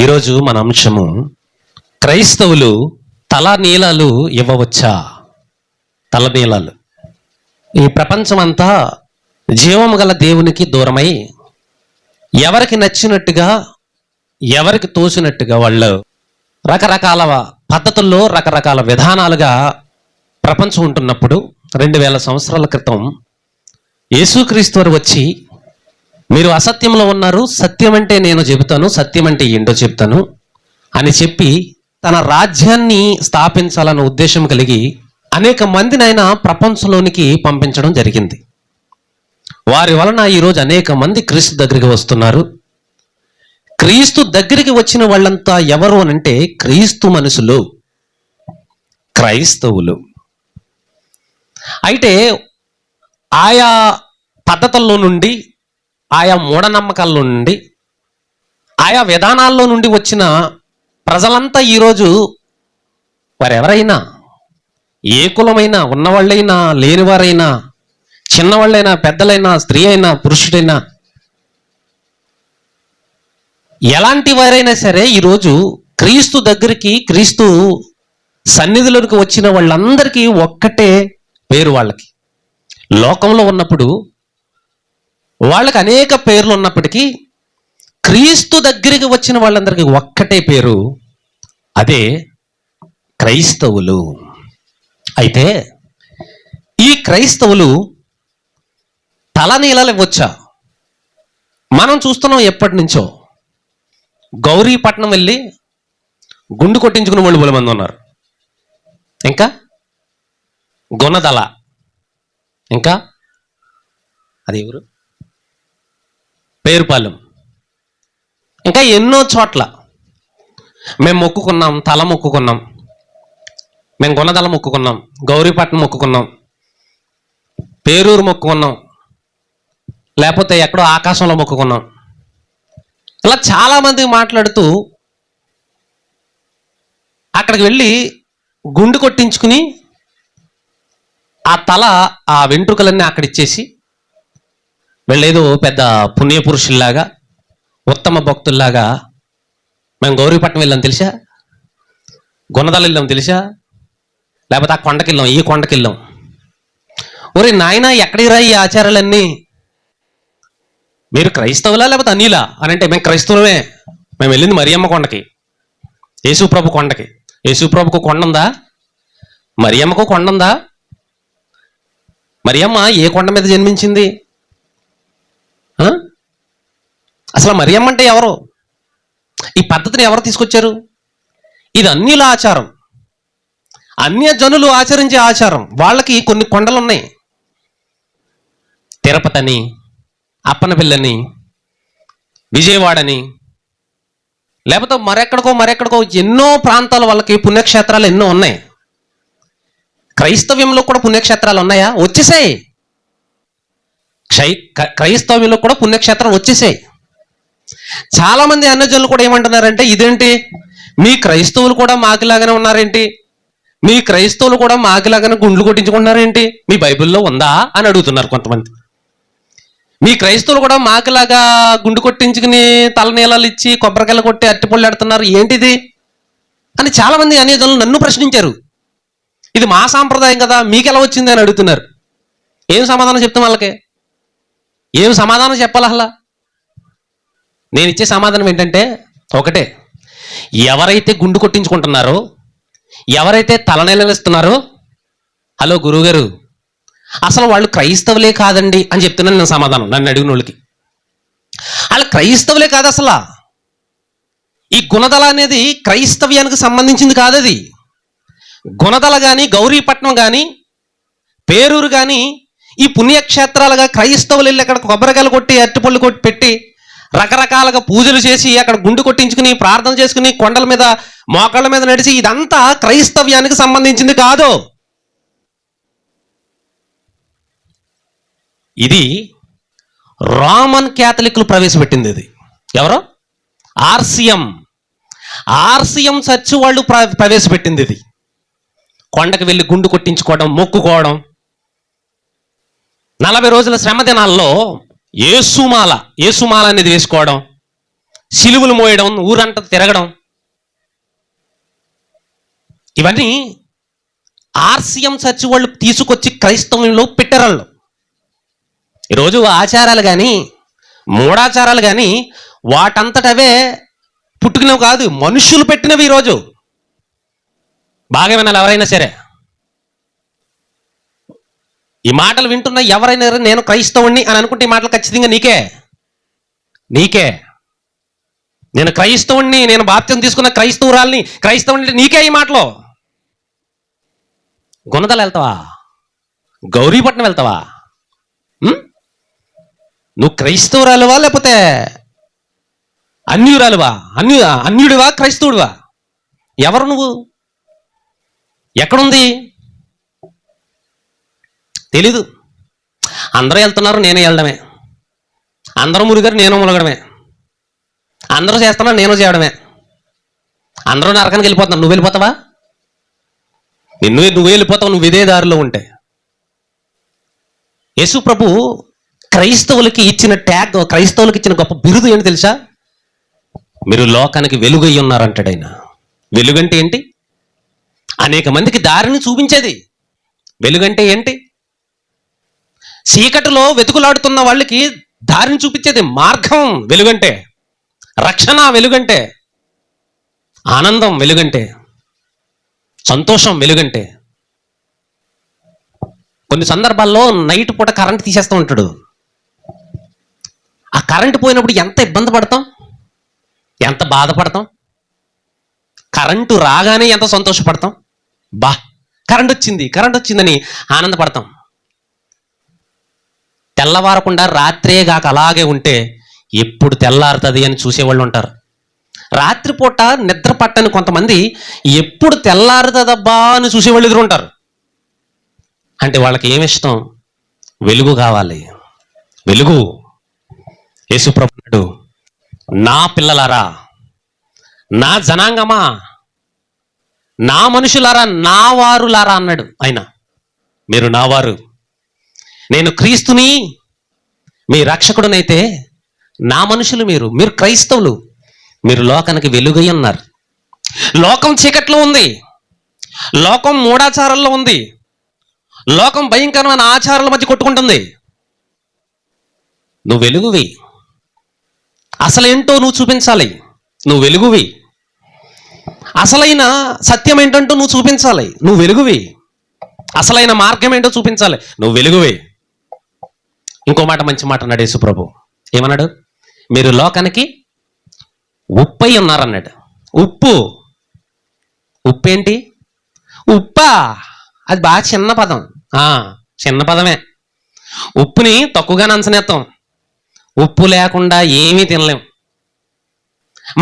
ఈరోజు మన అంశము క్రైస్తవులు తలనీలాలు ఇవ్వవచ్చా? తలనీలాలు. ఈ ప్రపంచమంతా జీవము గల దేవునికి దూరమై ఎవరికి నచ్చినట్టుగా ఎవరికి తోచినట్టుగా వాళ్ళు రకరకాల పద్ధతుల్లో రకరకాల విధానాలుగా ప్రపంచం ఉంటున్నప్పుడు 2000 సంవత్సరాల క్రితం యేసుక్రీస్తు వారు వచ్చి, మీరు అసత్యంలో ఉన్నారు, సత్యం అంటే నేను చెబుతాను, సత్యం అంటే ఏంటో చెప్తాను అని చెప్పి తన రాజ్యాన్ని స్థాపించాలన్న ఉద్దేశం కలిగి అనేక మందిని ఆయన ప్రపంచంలోనికి పంపించడం జరిగింది. వారి వలన ఈరోజు అనేక మంది క్రీస్తు దగ్గరికి వస్తున్నారు. క్రీస్తు దగ్గరికి వచ్చిన వాళ్ళంతా ఎవరు అనంటే క్రీస్తు మనుషులు, క్రైస్తవులు. అయితే ఆయా పద్ధతుల్లో నుండి, ఆయా మూఢనమ్మకాల్లో నుండి, ఆయా విధానాల్లో నుండి వచ్చిన ప్రజలంతా ఈరోజు వారెవరైనా, ఏ కులమైనా, ఉన్నవాళ్ళైనా లేనివారైనా, చిన్నవాళ్ళైనా పెద్దలైనా, స్త్రీ అయినా పురుషుడైనా, ఎలాంటి వారైనా సరే ఈరోజు క్రీస్తు దగ్గరికి, క్రీస్తు సన్నిధిలోకి వచ్చిన వాళ్ళందరికీ ఒక్కటే పేరు. వాళ్ళకి లోకంలో ఉన్నప్పుడు వాళ్ళకి అనేక పేర్లు ఉన్నప్పటికీ క్రీస్తు దగ్గరికి వచ్చిన వాళ్ళందరికీ ఒక్కటే పేరు, అదే క్రైస్తవులు. అయితే ఈ క్రైస్తవులు తలనీలాలు ఇవ్వచ్చా? మనం చూస్తున్నాం ఎప్పటి నుంచో. గౌరీపట్నం వెళ్ళి గుండు కొట్టించుకున్న వాళ్ళు బోలె మంది ఉన్నారు. ఇంకా గుణదల, ఇంకా అది ఎవరు, పేరుపాలెం, ఇంకా ఎన్నో చోట్ల మేము మొక్కుకున్నాం, తల మొక్కుకున్నాం, మేము గుణదల మొక్కుకున్నాం, గౌరీపట్నం మొక్కుకున్నాం, పేరూరు మొక్కుకున్నాం, లేకపోతే ఎక్కడో ఆకాశంలో మొక్కుకున్నాం. ఇలా చాలామంది మాట్లాడుతూ అక్కడికి వెళ్ళి గుండు కొట్టించుకుని ఆ తల, ఆ వెంట్రుకలన్నీ అక్కడ ఇచ్చేసి వెళ్ళేదో పెద్ద పుణ్యపురుషుల్లాగా, ఉత్తమ భక్తుల్లాగా మేము గౌరీపట్నం వెళ్ళాం తెలుసా, గుణదల వెళ్ళాం తెలుసా, లేకపోతే ఆ కొండకి వెళ్ళాం, ఈ కొండకి వెళ్ళాం. ఒరే నాయన, ఎక్కడికి రా ఈ ఆచారాలన్నీ? మీరు క్రైస్తవులా లేకపోతే అన్నిలా అని అంటే మేము క్రైస్తవులమే. మేము వెళ్ళింది మరియమ్మ కొండకి, యేసుప్రభు కొండకి. యేసుప్రభుకు కొండ ఉందా? మరియమ్మకు కొండ ఉందా? మరియమ్మ ఏ కొండ మీద జన్మించింది? అసలు మరియమ్మ అంటే ఎవరు? ఈ పద్ధతిని ఎవరు తీసుకొచ్చారు? ఇది అన్యుల ఆచారం, అన్య జనులు ఆచరించే ఆచారం. వాళ్ళకి కొన్ని కొండలు ఉన్నాయి, తిరుపతిని, అప్పనపిల్లని, విజయవాడని, లేకపోతే మరెక్కడికో ఎన్నో ప్రాంతాలు, వాళ్ళకి పుణ్యక్షేత్రాలు ఎన్నో ఉన్నాయి. క్రైస్తవ్యంలో కూడా పుణ్యక్షేత్రాలు ఉన్నాయా? వచ్చేసాయి. క్రైస్తవ్యంలో కూడా పుణ్యక్షేత్రాలు వచ్చేసాయి. చాలా మంది అన్యజనులు కూడా ఏమంటున్నారంటే, ఇదేంటి మీ క్రైస్తవులు కూడా మాకిలాగానే ఉన్నారేంటి, మీ క్రైస్తవులు కూడా మాకిలాగానే గుండ్లు కొట్టించుకుంటున్నారేంటి, మీ బైబిల్లో ఉందా అని అడుగుతున్నారు కొంతమంది. మీ క్రైస్తవులు కూడా మాకిలాగా గుండు కొట్టించుకుని తలనీలాలు ఇచ్చి కొబ్బరికాయలు కొట్టి అట్టిపళ్ళు ఎడుతున్నారు ఏంటిది అని చాలా మంది అన్యజనులు నన్ను ప్రశ్నించారు. ఇది మా సాంప్రదాయం కదా, మీకెలా వచ్చింది అని అడుగుతున్నారు. ఏం సమాధానం చెప్తాం వాళ్ళకి? ఏం సమాధానం చెప్పాలి? అసలు నేను ఇచ్చే సమాధానం ఏంటంటే ఒకటే, ఎవరైతే గుండు కొట్టించుకుంటున్నారో, ఎవరైతే తలనీలాలు ఇస్తున్నారో, హలో గురువుగారు, అసలు వాళ్ళు క్రైస్తవులే కాదండి అని చెప్తున్నాను నేను సమాధానం. నన్ను అడిగిన వాళ్ళకి వాళ్ళు క్రైస్తవులే కాదు. అసలు ఈ గుణదల అనేది క్రైస్తవ్యానికి సంబంధించింది కాదు. అది గుణదల కానీ, గౌరీపట్నం కానీ, పేరూరు కానీ ఈ పుణ్యక్షేత్రాలుగా క్రైస్తవులు వెళ్ళి అక్కడ కొబ్బరికాయలు కొట్టి అరటిపళ్ళు కొట్టి పెట్టి రకరకాలుగా పూజలు చేసి అక్కడ గుండు కొట్టించుకుని ప్రార్థన చేసుకుని కొండల మీద మోకాళ్ళ మీద నడిచి, ఇదంతా క్రైస్తవ్యానికి సంబంధించింది కాదు. ఇది రోమన్ క్యాథలిక్లు ప్రవేశపెట్టింది. ఇది ఎవరో ఆర్సిఎం చర్చ్ వాళ్ళు ప్రవేశపెట్టింది. ఇది కొండకు వెళ్ళి గుండు కొట్టించుకోవడం, మొక్కుకోవడం, 40 రోజుల శ్రమ దినాల్లో యేసుమాల అనేది వేసుకోవడం, సిలువలు మోయడం, ఊరంతా తిరగడం, ఇవన్నీ ఆర్సిఎం చర్చి వాళ్ళు తీసుకొచ్చి క్రైస్తవంలో పెట్టారు. ఈరోజు ఆచారాలు కానీ మూఢాచారాలు కానీ వాటంతటవే పుట్టుకునేవి కాదు, మనుషులు పెట్టినవి. ఈరోజు బాగా వినాలి ఎవరైనా సరే. ఈ మాటలు వింటున్న ఎవరైనా నేను క్రైస్తవుణ్ణి అని అనుకుంటే ఈ మాటలు ఖచ్చితంగా నీకే నేను క్రైస్తవుణ్ణి, నేను బాప్త్యం తీసుకున్న క్రైస్తవురాల్ని, క్రైస్తవుని నీకే ఈ మాటలో. గుణదల వెళ్తావా? గౌరీపట్నం వెళ్తావా? నువ్వు క్రైస్తవురాలువా లేకపోతే అన్యురాలువా? అన్యుడివా క్రైస్తవుడివా? ఎవరు నువ్వు? ఎక్కడుంది తెలీదు. అందరూ వెళ్తున్నారు, నేను వెళ్ళడమే. అందరూ మురిగారు, నేను ములగడమే. అందరూ చేస్తున్నారు, నేను చేయడమే. అందరూ నరకానికి వెళ్ళిపోతున్నారు, నువ్వు వెళ్ళిపోతావా? నువ్వు వెళ్ళిపోతావు, నువ్వు ఇదే దారిలో ఉంటే. యేసు ప్రభు క్రైస్తవులకి ఇచ్చిన ట్యాగ్, క్రైస్తవులకి ఇచ్చిన గొప్ప బిరుదు ఏంటి తెలుసా? మీరు లోకానికి వెలుగై ఉన్నారంటాడు ఆయన. వెలుగంటే ఏంటి? అనేక మందికి దారిని చూపించేది. వెలుగంటే ఏంటి? చీకటిలో వెతుకులాడుతున్న వాళ్ళకి దారిని చూపించేది మార్గం వెలుగంటే. రక్షణ వెలుగంటే. ఆనందం వెలుగంటే. సంతోషం వెలుగంటే. కొన్ని సందర్భాల్లో నైట్ పూట కరెంట్ తీసేస్తూ ఉంటాడు. ఆ కరెంటు పోయినప్పుడు ఎంత ఇబ్బంది పడతాం, ఎంత బాధపడతాం. కరెంటు రాగానే ఎంత సంతోషపడతాం. కరెంట్ వచ్చిందని ఆనందపడతాం. తెల్లవారకుండా రాత్రే కాక అలాగే ఉంటే ఎప్పుడు తెల్లారుతుంది అని చూసేవాళ్ళు ఉంటారు. రాత్రిపూట నిద్ర పట్టని కొంతమంది ఎప్పుడు తెల్లారుతుందబ్బా అని చూసేవాళ్ళు ఎదురు ఉంటారు. అంటే వాళ్ళకి ఏమి ఇష్టం? వెలుగు కావాలి. వెలుగు. యేసు ప్రభువుడు నా పిల్లలారా, నా జనాంగమా, నా మనుషులారా, నా వారులారా అన్నాడు ఆయన. మీరు నా వారు, నేను క్రీస్తుని, మీ రక్షకుడునైతే నా మనుషులు మీరు క్రైస్తవులు, మీరు లోకానికి వెలుగై ఉన్నారు. లోకం చీకట్లో ఉంది, లోకం మూఢాచారాల్లో ఉంది, లోకం భయంకరమైన ఆచారాల మధ్య కొట్టుకుంటుంది. నువ్వు వెలుగువి. అసలేంటో నువ్వు చూపించాలి. నువ్వు వెలుగువి. అసలైన సత్యం ఏంటంటూ నువ్వు చూపించాలి. నువ్వు వెలుగువి. అసలైన మార్గం ఏంటో చూపించాలి. నువ్వు వెలుగువి. ఇంకో మాట, మంచి మాట అన్నాడు యేసు ప్రభు. ఏమన్నాడు? మీరు లోకానికి ఉప్పై ఉన్నారన్నాడు. ఉప్పు ఏంటి? ఉప్పా? అది బాగా చిన్న పదం. చిన్న పదమే. ఉప్పుని తక్కువగానే అంచనేస్తాం. ఉప్పు లేకుండా ఏమీ తినలేం.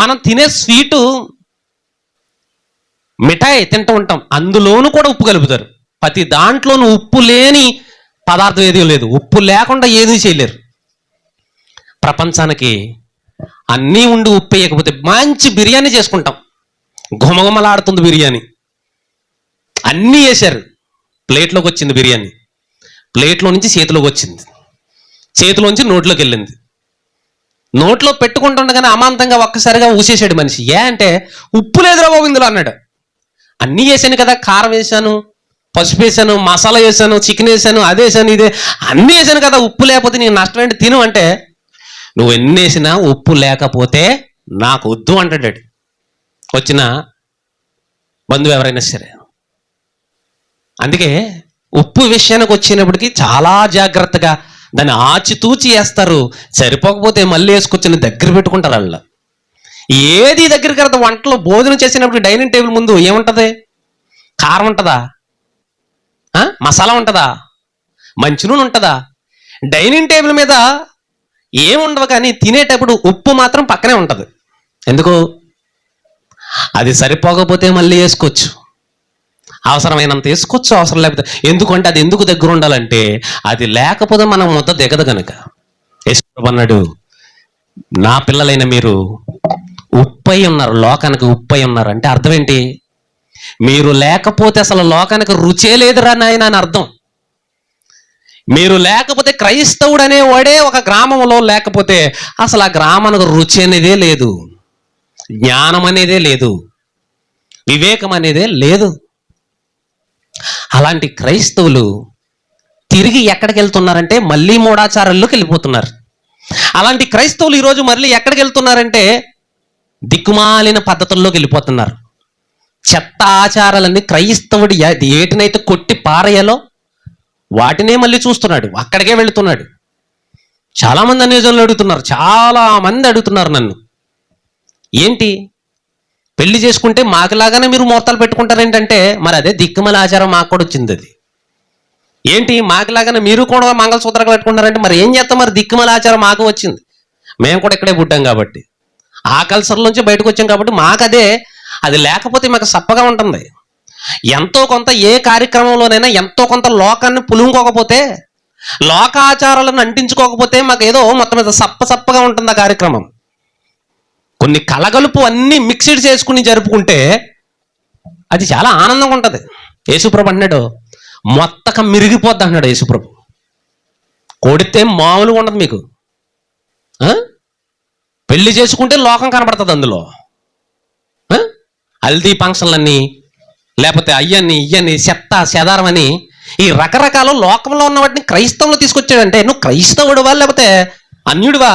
మనం తినే స్వీటు మిఠాయి తింటూ ఉంటాం, అందులోనూ కూడా ఉప్పు కలుపుతారు. ప్రతి దాంట్లోనూ ఉప్పు లేని పదార్థం ఏదీ లేదు. ఉప్పు లేకుండా ఏదీ చేయలేరు. ప్రపంచానికి అన్నీ ఉండి ఉప్పు వేయకపోతే మంచి బిర్యానీ చేసుకుంటాం. గుమగుమలాడుతుంది బిర్యానీ. అన్నీ వేశారు, ప్లేట్లోకి వచ్చింది బిర్యానీ. ప్లేట్లో నుంచి చేతిలోకి వచ్చింది, చేతిలోంచి నోట్లోకి వెళ్ళింది. నోట్లో పెట్టుకుంటుండగానే అమాంతంగా ఒక్కసారిగా ఊసేసాడు మనిషి. అంటే ఉప్పు లేదురా బాబు ఇందులో అన్నాడు. అన్నీ వేసాను కదా, కారం వేసాను, పసుపు వేసాను, మసాలా వేసాను, చికెన్ వేసాను, అది వేసాను, ఇదే అన్నీ వేసాను కదా, ఉప్పు లేకపోతే నీకు నష్టం ఏంటి, తిను అంటే, నువ్వు ఎన్ని వేసినా ఉప్పు లేకపోతే నాకు వద్దు అంటాడు వచ్చిన బంధువు ఎవరైనా సరే. అందుకే ఉప్పు విషయానికి వచ్చినప్పటికీ చాలా జాగ్రత్తగా దాన్ని ఆచితూచి వేస్తారు. సరిపోకపోతే మళ్ళీ వేసుకొచ్చిన దగ్గర పెట్టుకుంటారు వాళ్ళు. ఏది దగ్గరికి వెళ్తా? వంటలో భోజనం చేసినప్పుడు డైనింగ్ టేబుల్ ముందు ఏముంటుంది? కారం ఉంటుందా? మసాలా ఉంటుందా? మంచి నూనె ఉంటుందా? డైనింగ్ టేబుల్ మీద ఏముండవు, కానీ తినేటప్పుడు ఉప్పు మాత్రం పక్కనే ఉంటుంది. ఎందుకు? అది సరిపోకపోతే మళ్ళీ వేసుకోవచ్చు, అవసరమైనంత వేసుకోవచ్చు, అవసరం లేకపోతే. ఎందుకంటే అది ఎందుకు దగ్గర ఉండాలంటే అది లేకపోతే మనం ముద్ద దిగదు కనుక. యేసు అన్నాడు, నా పిల్లలైన మీరు ఉప్పై ఉన్నారు, లోకానికి ఉప్పై ఉన్నారు. అంటే అర్థం ఏంటి? మీరు లేకపోతే అసలు లోకానికి రుచే లేదురా నాయన అని అర్థం. మీరు లేకపోతే క్రైస్తవుడు అనేవాడే ఒక గ్రామంలో లేకపోతే అసలు ఆ గ్రామానికి రుచి అనేదే లేదు, జ్ఞానం అనేదే లేదు, వివేకం అనేదే లేదు. అలాంటి క్రైస్తవులు తిరిగి ఎక్కడికి వెళ్తున్నారంటే మళ్ళీ మూఢాచారాల్లోకి వెళ్ళిపోతున్నారు. అలాంటి క్రైస్తవులు ఈరోజు మళ్ళీ ఎక్కడికి వెళ్తున్నారంటే దిక్కుమాలిన పద్ధతుల్లోకి వెళ్ళిపోతున్నారు. చెత్త ఆచారాలన్నీ క్రైస్తవుడు ఏటినైతే కొట్టి పారేయాలో వాటినే మళ్ళీ చూస్తున్నాడు, అక్కడికే వెళుతున్నాడు. చాలామంది అన్యజనులు అడుగుతున్నారు, చాలామంది అడుగుతున్నారు నన్ను, ఏంటి పెళ్లి చేసుకుంటే మాకులాగానే మీరు ముహూర్తాలు పెట్టుకుంటారేంటంటే, మరి అదే దిక్కుమాల ఆచారం మాకు కూడా వచ్చింది. అది ఏంటి మాకులాగానే మీరు కూడా మంగళసూత్రాలు పెట్టుకుంటారంటే మరి ఏం చేస్తాం, మరి దిక్కుమాల ఆచారం మాకు వచ్చింది, మేము కూడా ఇక్కడే పుట్టాం కాబట్టి, ఆ కల్చర్ నుంచి బయటకు వచ్చాం కాబట్టి మాకు అదే, అది లేకపోతే మాకు సప్పగా ఉంటుంది. ఎంతో కొంత ఏ కార్యక్రమంలోనైనా ఎంతో కొంత లోకాన్ని పులుముకోకపోతే, లోకాచారాలను అంటించుకోకపోతే మాకు ఏదో మొత్తం మీద సప్పగా ఉంటుంది ఆ కార్యక్రమం. కొన్ని కలగలుపు అన్ని మిక్స్డ్ చేసుకుని జరుపుకుంటే అది చాలా ఆనందంగా ఉంటుంది. యేసుప్రభు అన్నాడు, మొత్తకం మిరిగిపోద్ది అన్నాడు యేసుప్రభు. కొడితే మామూలుగా ఉండదు మీకు. పెళ్లి చేసుకుంటే లోకం కనబడుతుంది అందులో. హల్దీ ఫంక్షన్లన్నీ, లేకపోతే అయ్యని ఇయ్యని చెదారం అని ఈ రకరకాల లోకంలో ఉన్న వాటిని క్రైస్తవులు తీసుకొచ్చాడంటే, నువ్వు క్రైస్తవుడువా లేకపోతే అన్యుడివా?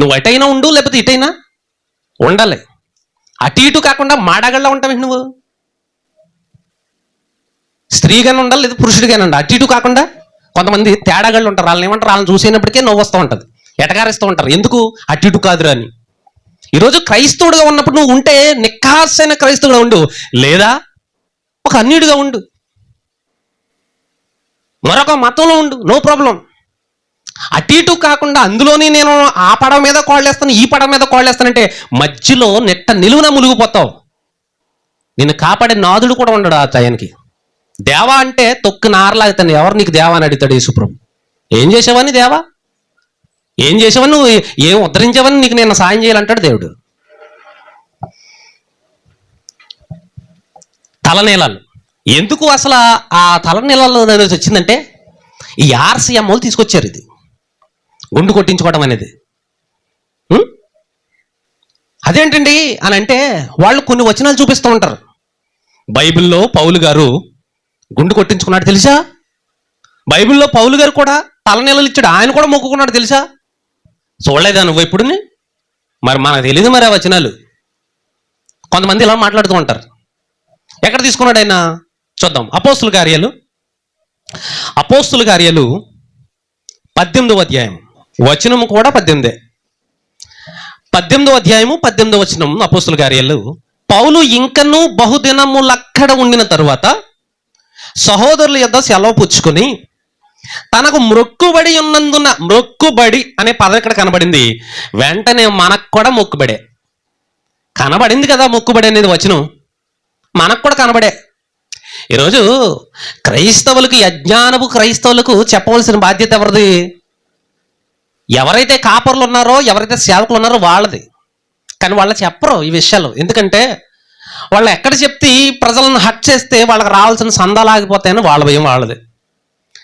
నువ్వు అటైనా ఉండు లేకపోతే ఇటైనా ఉండాలి. అటు ఇటు కాకుండా మాడగళ్ళ ఉంటావేంటి నువ్వు? స్త్రీగానే ఉండాలి లేదా పురుషుడిగానే ఉండాలి. అటు ఇటు కాకుండా కొంతమంది తేడాగళ్ళు ఉంటారు, వాళ్ళని ఏమంటారు, వాళ్ళని చూసేటప్పటికే నవ్వు వస్తూ ఉంటుంది, ఎటకారిస్తూ ఉంటారు. ఎందుకు అటు ఇటు కాదురా అని. ఈరోజు క్రైస్తవుడుగా ఉన్నప్పుడు నువ్వు ఉంటే నిక్కాసైన క్రైస్తవుడుగా ఉండు, లేదా ఒక అన్యుడిగా ఉండు, మరొక మతంలో ఉండు, నో ప్రాబ్లం. అటు ఇటు కాకుండా అందులోని నేను ఆ పడవ మీద కోళ్ళేస్తాను ఈ పడవ మీద కోళ్ళేస్తానంటే మధ్యలో నెట్ట నిలువున మునిగిపోతావు. నిన్ను కాపాడే నాదుడు కూడా ఉండడు ఆ టయానికి. దేవా అంటే తొక్కు నారలాగుతాను, ఎవరు నీకు దేవా అని అడుగుతాడు యేసుప్రభు. ఏం చేసావని దేవా, ఏం చేసావని, నువ్వు ఏం ఉద్ధరించావని నీకు నేను సాయం చేయాలంటాడు దేవుడు. తలనీలాలు ఎందుకు అసలు ఆ తలనీలాలు అనేది వచ్చిందంటే ఈ ఆర్సీఎం వాళ్ళు తీసుకొచ్చారు ఇది గుండు కొట్టించుకోవడం అనేది. అదేంటండి అని అంటే వాళ్ళు కొన్ని వచనాలు చూపిస్తూ ఉంటారు. బైబిల్లో పౌలు గారు గుండు కొట్టించుకున్నాడు తెలుసా? బైబిల్లో పౌలు గారు కూడా తలనీలలు ఇచ్చాడు, ఆయన కూడా మొక్కుకున్నాడు తెలుసా? చూడలేదా నువ్వు ఎప్పుడుని? మరి మనకు తెలియదు మరి ఆ వచనాలు. కొంతమంది ఇలా మాట్లాడుతూ ఉంటారు. ఎక్కడ తీసుకున్నాడు ఆయన? చూద్దాం. అపోస్తుల కార్యాలు 18వ అధ్యాయం వచనము కూడా 18వ అధ్యాయము 18వ వచనం. అపోస్తుల కార్యాలు, పౌలు ఇంకనూ బహుదినములక్కడ ఉండిన తరువాత సహోదరుల యొద్ద సెలవు పుచ్చుకొని తనకు మొక్కుబడి ఉన్నందున, మొక్కుబడి అనే పదం ఇక్కడ కనబడింది. వెంటనే మనకు కూడా మొక్కుబడే కనబడింది కదా, మొక్కుబడి అనేది వచనం మనకు కూడా కనబడే. ఈరోజు క్రైస్తవులకు, అజ్ఞానపు క్రైస్తవులకు చెప్పవలసిన బాధ్యత ఎవరిది? ఎవరైతే కాపర్లు ఉన్నారో, ఎవరైతే సేవకులు ఉన్నారో వాళ్ళది. కానీ వాళ్ళు చెప్పరు ఈ విషయాలు. ఎందుకంటే వాళ్ళు ఎక్కడ చెప్తే ప్రజలను హట్ చేస్తే వాళ్ళకి రావాల్సిన సందాలు ఆగిపోతాయని వాళ్ళ భయం వాళ్ళది.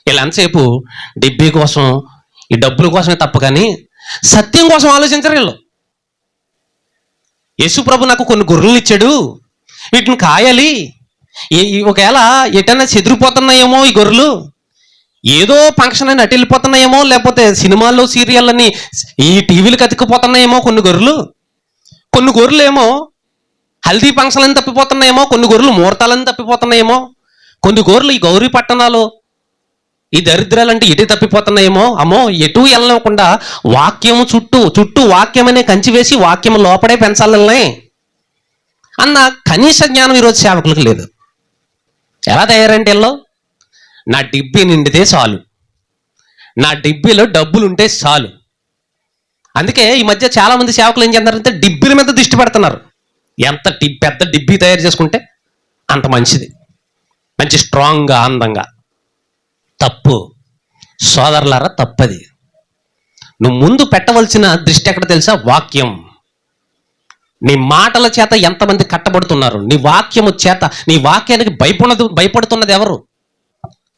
వీళ్ళు ఎంతసేపు డిబ్బీ కోసం, ఈ డబ్బుల కోసమే తప్ప కానీ సత్యం కోసం ఆలోచించరు వీళ్ళు. యేసుప్రభు నాకు కొన్ని గొర్రెలు ఇచ్చాడు, వీటిని కాయాలి, ఒకవేళ ఎటైనా చెదిరిపోతున్నాయేమో ఈ గొర్రెలు, ఏదో ఫంక్షన్ అని అటు వెళ్ళిపోతున్నాయేమో, లేకపోతే సినిమాల్లో సీరియళ్ళని ఈ టీవీలకు అతికిపోతున్నాయేమో కొన్ని గొర్రెలు ఏమో హల్దీ ఫంక్షన్లని తప్పిపోతున్నాయేమో, కొన్ని గొర్రెలు ముహూర్తాలని తప్పిపోతున్నాయేమో, కొన్ని గొర్రెలు ఈ గౌరీ పట్టణాలు ఈ దరిద్రాలంటే ఇటు తప్పిపోతున్నాయేమో. అమ్మో, ఎటు వెళ్ళకుండా వాక్యము చుట్టూ వాక్యం అనే కంచి వేసి వాక్యం లోపడే పెంచాలనే అన్న కనీస జ్ఞానం ఈరోజు సేవకులకు లేదు. ఎలా తయారంటే వీళ్ళు, నా డిబ్బీ నిండితే చాలు, నా డిబ్బీలో డబ్బులు ఉంటే చాలు. అందుకే ఈ మధ్య చాలా మంది సేవకులు ఏం చేస్తున్నారంటే డిబ్బీల మీద దృష్టి పెడుతున్నారు. ఎంత పెద్ద డిబ్బీ తయారు చేసుకుంటే అంత మంచిది, మంచి స్ట్రాంగ్గా అందంగా. తప్పు సోదరులారా, తప్పది. నువ్వు ముందు పెట్టవలసిన దృష్టి ఎక్కడ తెలుసా? వాక్యం. నీ మాటల చేత ఎంతమంది కట్టబడుతున్నారు? నీ వాక్యము చేత, నీ వాక్యానికి భయపడుతున్నది ఎవరు?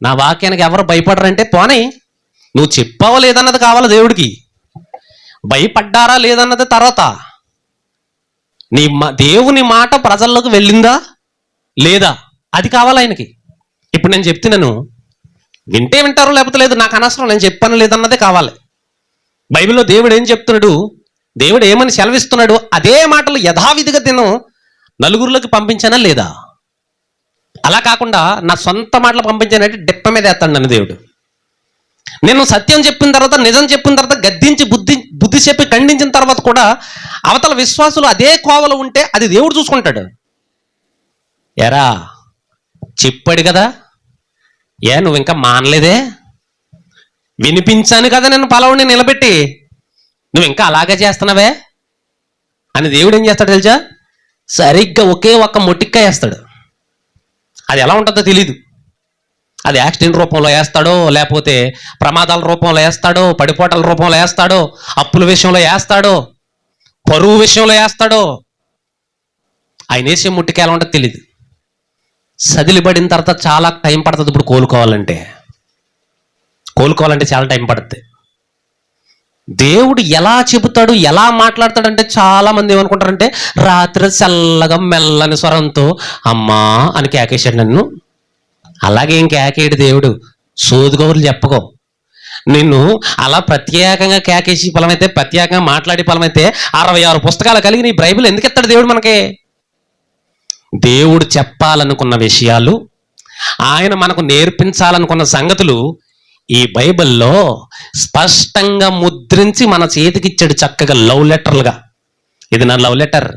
నా వాక్యానికి ఎవరు భయపడరంటే పోనీ, నువ్వు చెప్పావో లేదన్నది కావాలి దేవుడికి. భయపడ్డారా లేదన్నది తర్వాత. దేవుని మాట ప్రజల్లోకి వెళ్ళిందా లేదా అది కావాలి ఆయనకి. ఇప్పుడు నేను చెప్తున్నాను, వింటే వింటారు లేకపోతే లేదు, నాకు అనవసరం, నేను చెప్పాను లేదన్నదే కావాలి. బైబిల్లో దేవుడు ఏం చెప్తున్నాడు, దేవుడు ఏమని సెలవిస్తున్నాడు, అదే మాటలు యథావిధిగా నేను నలుగురిలోకి పంపించానా లేదా. అలా కాకుండా నా సొంత మాటలు పంపించానంటే డెప్ప మీద వేస్తాడు నన్ను దేవుడు. నేను సత్యం చెప్పిన తర్వాత, నిజం చెప్పిన తర్వాత, గద్దించి బుద్ధి చెప్పి ఖండించిన తర్వాత కూడా అవతల విశ్వాసులు అదే కోవలు ఉంటే అది దేవుడు చూసుకుంటాడు. ఎరా చెప్పాడు కదా, నువ్వు ఇంకా మానలేదే, వినిపించాను కదా నేను పలవుని నిలబెట్టి, నువ్వు ఇంకా అలాగే చేస్తున్నావే అని దేవుడు ఏం చేస్తాడు తెలుసా, సరిగ్గా ఒకే ఒక్క మొట్టిక్కాయ వేస్తాడు. అది ఎలా ఉంటుందో తెలీదు. అది యాక్సిడెంట్ రూపంలో వేస్తాడో, లేకపోతే ప్రమాదాల రూపంలో వేస్తాడో, పడిపోటల రూపంలో వేస్తాడో, అప్పుల విషయంలో వేస్తాడో, పరువు విషయంలో వేస్తాడో, ఆయన వేసే ముట్టికాయ ఎలా ఉంటుందో తెలీదు. సదిలిబడిన తర్వాత చాలా టైం పడుతుంది. ఇప్పుడు కోలుకోవాలంటే చాలా టైం పడుతుంది. దేవుడు ఎలా చెబుతాడు, ఎలా మాట్లాడతాడంటే చాలా మంది ఏమనుకుంటారంటే, రాత్రి చల్లగా మెల్లని స్వరంతో అమ్మా అని కేకేశాడు నన్ను. అలాగే ఇంకేకేడు దేవుడు, సోదుగోరులు చెప్పుకో. నిన్ను అలా ప్రత్యేకంగా కేకేసి ఫలమైతే, ప్రత్యేకంగా మాట్లాడి ఫలమైతే 66 పుస్తకాలు కలిగి నీ బైబిల్ ఎందుకు ఎత్తాడు దేవుడు మనకి? దేవుడు చెప్పాలనుకున్న విషయాలు, ఆయన మనకు నేర్పించాలనుకున్న సంగతులు ఈ బైబిల్లో స్పష్టంగా ముద్రించి మన చేతికి ఇచ్చాడు చక్కగా లవ్ లెటర్లుగా. ఇది నా లవ్ లెటర్,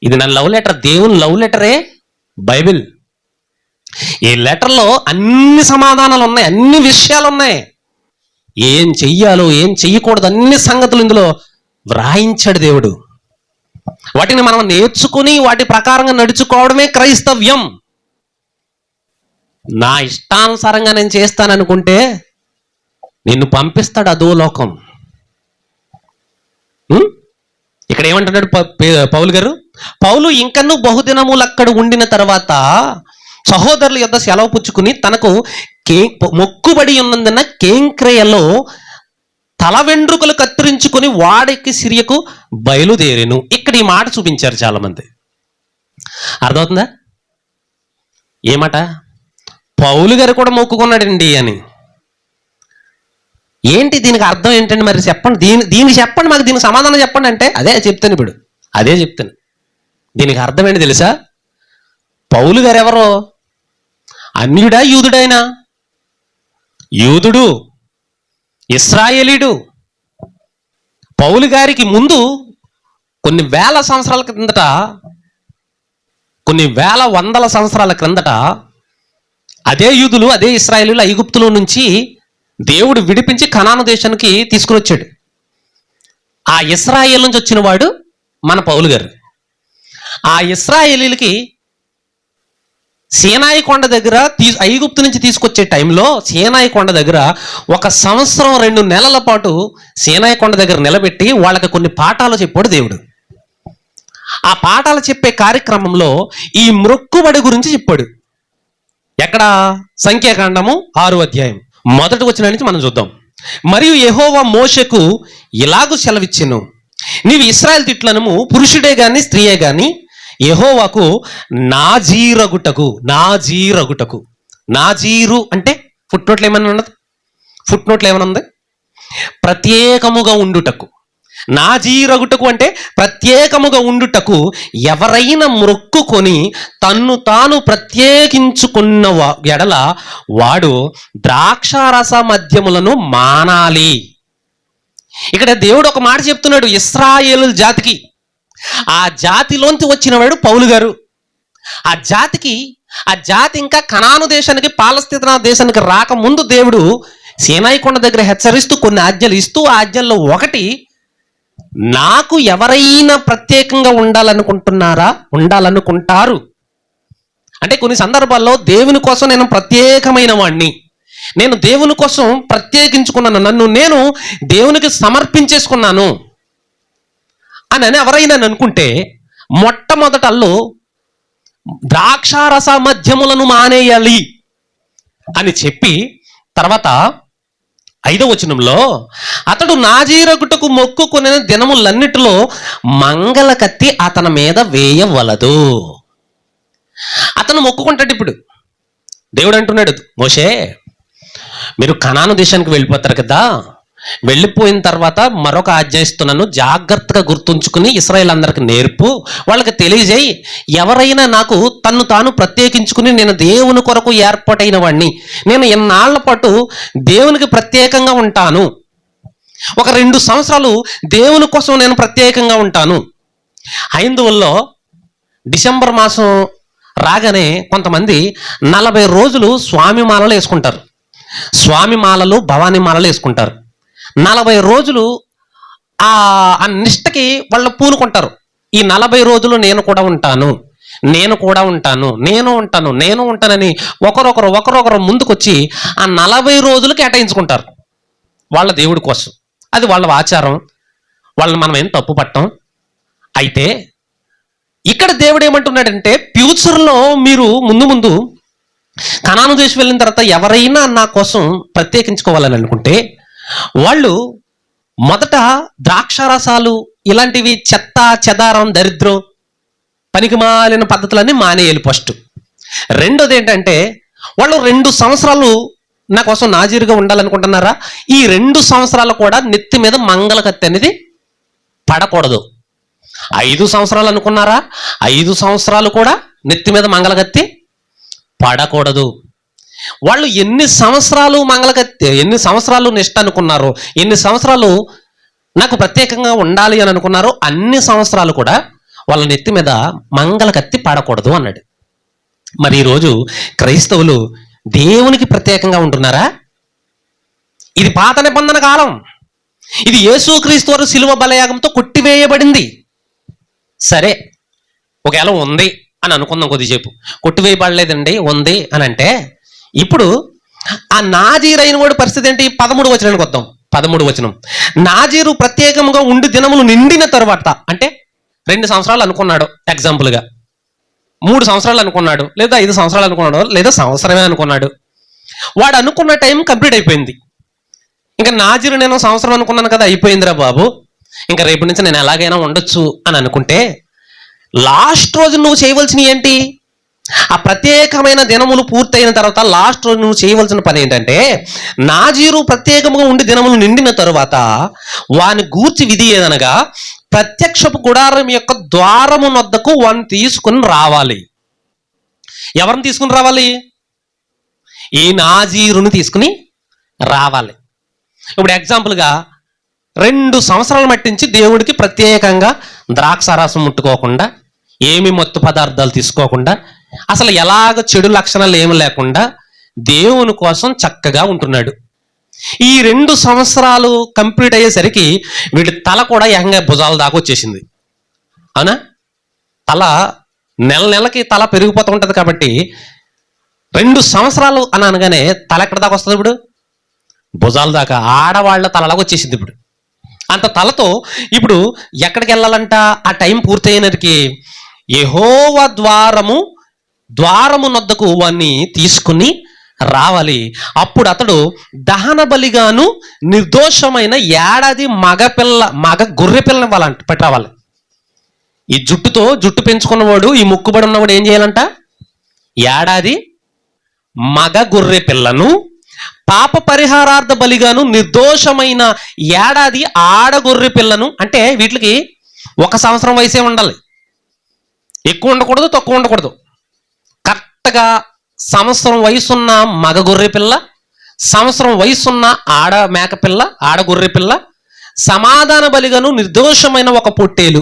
ఇది నా లవ్ లెటర్, దేవుని లవ్ లెటరే బైబిల్. ఈ లెటర్లో అన్ని సమాధానాలు ఉన్నాయి, అన్ని విషయాలు ఉన్నాయి. ఏం చెయ్యాలో ఏం చెయ్యకూడదు అన్ని సంగతులు ఇందులో వ్రాయించాడు దేవుడు. వాటిని మనం నేర్చుకుని వాటి ప్రకారంగా నడుచుకోవడమే క్రైస్తవ్యం. నా ఇష్టానుసారంగా నేను చేస్తాననుకుంటే నిన్ను పంపిస్తాడు అదో లోకం. ఇక్కడ ఏమంటున్నాడు పౌలు గారు, పౌలు ఇంకనూ బహుదినములు అక్కడ ఉండిన తర్వాత సహోదరుల యొద్ద సెలవు పుచ్చుకుని తనకు మొక్కుబడి ఉన్నందున కేంక్రేయలో తల వెండ్రుకలు కత్తిరించుకుని వాడికి సిరియకు బయలుదేరెను. ఇక్కడ ఈ మాట చూపించారు చాలా మంది. అర్థమవుతుందా? ఏమాట? పౌలు గారు కూడా మొక్కుకున్నాడండి అని. ఏంటి దీనికి అర్థం ఏంటండి మరి చెప్పండి, దీనికి చెప్పండి, మాకు దీనికి సమాధానం చెప్పండి అంటే అదే చెప్తాను. ఇప్పుడు అదే చెప్తాను. దీనికి అర్థం ఏంటి తెలుసా? పౌలు గారు ఎవరో, అన్యుడా యూదుడైనా? యూదుడు, ఇశ్రాయేలీడు. పౌలు గారికి ముందు కొన్ని వేల సంవత్సరాల క్రిందట, కొన్ని వేల వందల సంవత్సరాల క్రిందట అదే యూదులు, అదే ఇశ్రాయేలీలు ఐగుప్తులో నుంచి దేవుడు విడిపించి కనాను దేశానికి తీసుకుని వచ్చాడు. ఆ ఇశ్రాయేల్ నుంచి వచ్చిన వాడు మన పౌలు గారు. ఆ ఇశ్రాయేలీలకి సీనాయి కొండ దగ్గర ఐగుప్తు నుంచి తీసుకొచ్చే టైంలో సీనాయి కొండ దగ్గర 1 సంవత్సరం 2 నెలల పాటు సీనాయి కొండ దగ్గర నిలబెట్టి వాళ్ళకి కొన్ని పాఠాలు చెప్పాడు దేవుడు. ఆ పాఠాలు చెప్పే కార్యక్రమంలో ఈ మొక్కుబడి గురించి చెప్పాడు. ఎక్కడ? సంఖ్యాకాండము 6వ అధ్యాయం 1వ వచనం నుంచి మనం చూద్దాం. మరియు యెహోవా మోషేకు ఇలాగు సెలవిచ్చెను, నీవు ఇశ్రాయేలు తిట్లనము పురుషుడే గాని స్త్రీయే గాని యెహోవాకు నాజీరగుటకు. నాజీరు అంటే ఫుట్ నోట్లు ఏమైనా ఉంది? ప్రత్యేకముగా ఉండుటకు. నాజీరగుటకు అంటే ప్రత్యేకముగా ఉండుటకు ఎవరైనా మొక్కుకొని తన్ను తాను ప్రత్యేకించుకున్న ఎడల వాడు ద్రాక్షారస మద్యములను మానాలి. ఇక్కడ దేవుడు ఒక మాట చెప్తున్నాడు ఇశ్రాయేలు జాతికి. ఆ జాతిలోంచి వచ్చిన వాడు పౌలు గారు. ఆ జాతి ఇంకా కనాను దేశానికి, పాలస్తీనా దేశానికి రాకముందు దేవుడు సీనాయి కొండ దగ్గర హెచ్చరిస్తూ కొన్ని ఆజ్ఞలు ఇస్తూ, ఆ ఆజ్ఞల్లో ఒకటి, నాకు ఎవరైనా ప్రత్యేకంగా ఉండాలనుకుంటారు అంటే కొన్ని సందర్భాల్లో దేవుని కోసం నేను ప్రత్యేకమైన వాణ్ణి, నేను దేవుని కోసం ప్రత్యేకించుకున్నాను, నన్ను నేను దేవునికి సమర్పించేసుకున్నాను అని ఎవరైనా అనుకుంటే మొట్టమొదటల్లో ద్రాక్షారస మద్యములను మానేయాలి. అని చెప్పి తర్వాత 5వ వచనంలో అతడు నాజీరగుటకు మొక్కుకొనిన దినములన్నిటిలో మంగళ కత్తి అతని మీద వేయవలదు. అతను మొక్కుకుంటాడు. ఇప్పుడు దేవుడు అంటున్నాడు, మోషే మీరు కనాను దేశానికి వెళ్ళిపోతారు కదా, వెళ్ళిపోయిన తర్వాత మరొక ఆజ్ఞ ఇస్తున్నాను, జాగ్రత్తగా గుర్తుంచుకుని ఇశ్రాయేల్ అందరికి నేర్పు, వాళ్ళకి తెలియజేయి, ఎవరైనా నాకు తన్ను తాను ప్రత్యేకించుకుని నేను దేవుని కొరకు ఏర్పాటైన వాడిని, నేను ఎన్నాళ్ల పాటు దేవునికి ప్రత్యేకంగా ఉంటాను, ఒక 2 సంవత్సరాలు దేవుని కోసం నేను ప్రత్యేకంగా ఉంటాను. హైందవుల్లో డిసెంబర్ మాసం రాగానే కొంతమంది 40 రోజులు స్వామి మాలలు వేసుకుంటారు. స్వామి మాలలు, భవానీ మాలలు వేసుకుంటారు. 40 రోజులు ఆ నిష్టకి వాళ్ళు పూనుకుంటారు. ఈ 40 రోజులు నేను కూడా ఉంటాను, నేను కూడా ఉంటాను, నేను ఉంటాను, నేను ఉంటానని ఒకరొకరు ముందుకొచ్చి ఆ 40 రోజులు కేటాయించుకుంటారు వాళ్ళ దేవుడి కోసం. అది వాళ్ళ ఆచారం, వాళ్ళని మనం ఏం తప్పు పట్టం. అయితే ఇక్కడ దేవుడు ఏమంటున్నాడంటే, ఫ్యూచర్లో మీరు ముందు కనాను దేశం వెళ్ళిన తర్వాత ఎవరైనా నా కోసం ప్రత్యేకించుకోవాలని అనుకుంటే వాళ్ళు మొదట ద్రాక్షారసాలు ఇలాంటివి చెత్త చెదారం దరిద్రం పనికిమాలిన పద్ధతులన్నీ మానేయాలి ఫస్ట్. రెండోది ఏంటంటే, వాళ్ళు 2 సంవత్సరాలు నా కోసం నాజీరుగా ఉండాలనుకుంటున్నారా, ఈ 2 సంవత్సరాలు కూడా నెత్తి మీద మంగళ కత్తి అనేది పడకూడదు. 5 సంవత్సరాలు అనుకున్నారా, 5 సంవత్సరాలు కూడా నెత్తి మీద మంగళకత్తి పడకూడదు. వాళ్ళు ఎన్ని సంవత్సరాలు మంగళకత్తి, ఎన్ని సంవత్సరాలు నిష్ట అనుకున్నారో, ఎన్ని సంవత్సరాలు నాకు ప్రత్యేకంగా ఉండాలి అని అనుకున్నారో, అన్ని సంవత్సరాలు కూడా వాళ్ళ నెత్తి మీద మంగళకత్తి పడకూడదు అన్నాడు. మరి ఈరోజు క్రైస్తవులు దేవునికి ప్రత్యేకంగా ఉంటున్నారా? ఇది పాత నిబంధన కాలం, ఇది యేసుక్రీస్తు వారు శిలువ బలయాగంతో కొట్టివేయబడింది. సరే, ఒకవేళ ఉంది అని అనుకుందాం, కొద్దిసేపు కొట్టివేయబడలేదండి ఉంది అని అంటే, ఇప్పుడు ఆ నాజీరైన వాడి పరిస్థితి ఏంటి? 13వ వచనానికి వద్దాం. 13వ వచనం, నాజీరు ప్రత్యేకంగా ఉండి దినములు నిండిన తర్వాత, అంటే 2 సంవత్సరాలు అనుకున్నాడు, ఎగ్జాంపుల్గా 3 సంవత్సరాలు అనుకున్నాడు, లేదా 5 సంవత్సరాలు అనుకున్నాడు, లేదా సంవత్సరమే అనుకున్నాడు. వాడు అనుకున్న టైం కంప్లీట్ అయిపోయింది. ఇంకా నాజీరు నేను సంవత్సరం అనుకున్నాను కదా, అయిపోయిందిరా బాబు, ఇంకా రేపు నుంచి నేను ఎలాగైనా ఉండొచ్చు అని అనుకుంటే, లాస్ట్ రోజు నువ్వు చేయవలసినవి ఏంటి? ఆ ప్రత్యేకమైన దినములు పూర్తయిన తర్వాత లాస్ట్ రోజు నువ్వు చేయవలసిన పని ఏంటంటే, నాజీరు ప్రత్యేకంగా ఉండి దినములు నిండిన తరువాత వాని గూర్చి విధి ఏదనగా, ప్రత్యక్షపు గుడారం యొక్క ద్వారము నొద్దకు వాని తీసుకుని రావాలి. ఎవరిని తీసుకుని రావాలి? ఈ నాజీరుని తీసుకుని రావాలి. ఇప్పుడు ఎగ్జాంపుల్గా 2 సంవత్సరాలు మట్టించి దేవుడికి ప్రత్యేకంగా ద్రాక్షారసం ముట్టుకోకుండా, ఏమి మత్తు పదార్థాలు తీసుకోకుండా, అసలు ఎలాగ చెడు లక్షణాలు ఏమి లేకుండా దేవుని కోసం చక్కగా ఉంటున్నాడు. ఈ 2 సంవత్సరాలు కంప్లీట్ అయ్యేసరికి వీడి తల కూడా ఏకంగా భుజాల దాకా వచ్చేసింది. అవునా? తల నెలకి తల పెరిగిపోతూ ఉంటుంది కాబట్టి 2 సంవత్సరాలు అని అనగానే తల ఎక్కడ దాకా వస్తుంది? ఇప్పుడు భుజాల దాకా, ఆడవాళ్ల తలలాగా వచ్చేసింది. ఇప్పుడు అంత తలతో ఇప్పుడు ఎక్కడికి వెళ్ళాలంట? ఆ టైం పూర్తయినరికి యెహోవా ద్వారము నొద్దకు వాణ్ణి తీసుకుని రావాలి. అప్పుడు అతడు దహన బలిగాను నిర్దోషమైన ఏడాది మగ గొర్రె పిల్లని పెట్టరావాలి. ఈ జుట్టు పెంచుకున్నవాడు, ఈ ముక్కుబడి ఉన్నవాడు ఏం చేయాలంట? ఏడాది మగ గొర్రె పిల్లను, పాప పరిహారార్థ బలిగాను నిర్దోషమైన ఏడాది ఆడగొర్రె పిల్లను. అంటే వీటికి 1 సంవత్సరం వయసే ఉండాలి, ఎక్కువ ఉండకూడదు, తక్కువ ఉండకూడదు. కరెక్ట్గా సంవత్సరం వయసున్న మగ గొర్రె పిల్ల, సంవత్సరం వయసున్న ఆడ మేక పిల్ల, ఆడగొర్రె పిల్ల, సమాధాన బలిగాను నిర్దోషమైన ఒక పొట్టేలు.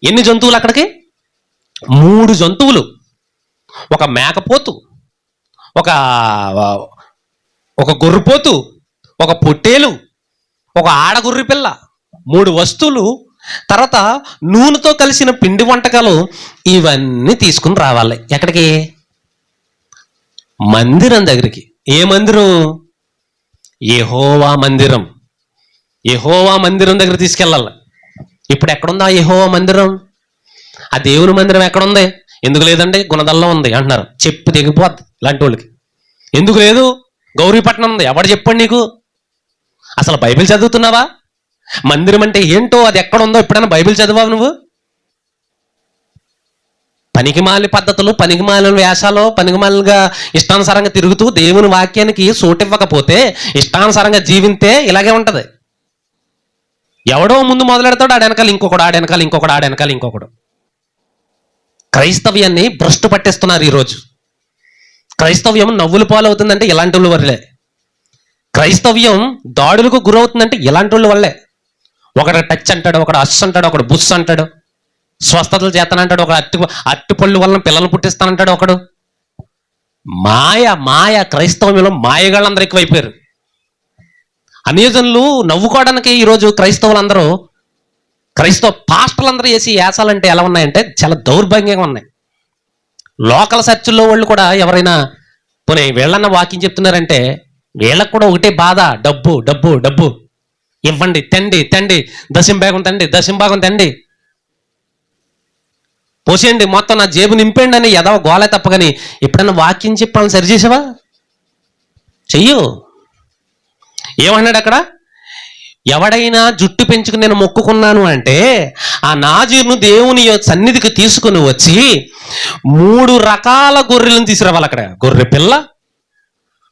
ఎన్ని జంతువులు అక్కడికి? 3 జంతువులు, ఒక మేకపోతు, ఒక గొర్రెపోతు, ఒక పొట్టేలు, ఒక ఆడగొర్రె పిల్ల, 3 వస్తువులు, తర్వాత నూనెతో కలిసిన పిండి వంటకాలు, ఇవన్నీ తీసుకుని రావాలి. ఎక్కడికి? మందిరం దగ్గరికి. ఏ మందిరం? యెహోవా మందిరం. యెహోవా మందిరం దగ్గర తీసుకెళ్ళాలి. ఇప్పుడు ఎక్కడుందా యెహోవా మందిరం? ఆ దేవుని మందిరం ఎక్కడుంది? ఎందుకు లేదండి, గుణదల్లో ఉంది అంటున్నారు. చెప్పు తెగిపోద్ది ఇలాంటి వాళ్ళకి. ఎందుకు లేదు? గౌరీపట్నం ఉంది. ఎవడు చెప్పండి నీకు? అసలు బైబిల్ చదువుతున్నావా? మందిరం అంటే ఏంటో అది ఎక్కడ ఉందో ఎప్పుడైనా బైబిల్ చదివావు నువ్వు? పనికిమాలి పద్ధతులు, పనికిమాలిన వేషాలు, పనికిమాలిగా ఇష్టానుసారంగా తిరుగుతూ దేవుని వాక్యానికి సోటివ్వకపోతే, ఇష్టానుసారంగా జీవింతే ఇలాగే ఉంటది. ఎవడో ముందు మొదలెడతాడు, ఆడెనకాల ఇంకొకడు, ఆడెనకాల ఇంకొకడు, ఆడెనకాల ఇంకొకడు. క్రైస్తవ్యాన్ని భ్రష్టు పట్టేస్తున్నారు ఈరోజు. క్రైస్తవ్యం నవ్వులు పాలవుతుందంటే ఇలాంటి వాళ్ళ వల్లే. క్రైస్తవ్యం దాడులకు గురవుతుందంటే ఇలాంటి వాళ్ళ వల్లే. ఒకడు టచ్ అంటాడు, ఒకడు అస్ అంటాడు, ఒకడు బుస్ అంటాడు, స్వస్థతలు చేస్తానంటాడు, ఒక అట్టిపళ్ళు వలన పిల్లలు పుట్టిస్తానంటాడు ఒకడు. మాయ క్రైస్తవంలో మాయగాళ్ళందరూ ఎక్కువైపోయారు. అన్యజనులు నవ్వుకోవడానికి ఈరోజు క్రైస్తవులందరూ, క్రైస్తవ పాస్టర్లందరూ వేసి యాసాలంటే ఎలా ఉన్నాయంటే చాలా దౌర్భాగ్యంగా ఉన్నాయి. లోకల్ చర్చిల్లో వాళ్ళు కూడా ఎవరైనా పోనీ వీళ్ళన్న వాకింగ్ చెప్తున్నారంటే వీళ్ళకు కూడా ఒకటే బాధ, డబ్బు డబ్బు డబ్బు ఇవ్వండి, తండి దశంభాగం తండి పోసేయండి, మొత్తం నా జేబు నింపేయండి అని ఎదవ గోలే తప్ప. కానీ ఎప్పుడన్నా వాక్యం చెప్పాలని సరిచేసావా? చెయ్యు. ఏమన్నాడు అక్కడ? ఎవడైనా జుట్టు పెంచుకుని నేను మొక్కుకున్నాను అంటే ఆ నాజీరును దేవుని సన్నిధికి తీసుకుని వచ్చి 3 రకాల గొర్రెలను తీసుకురావాలి. అక్కడ గొర్రె పిల్ల,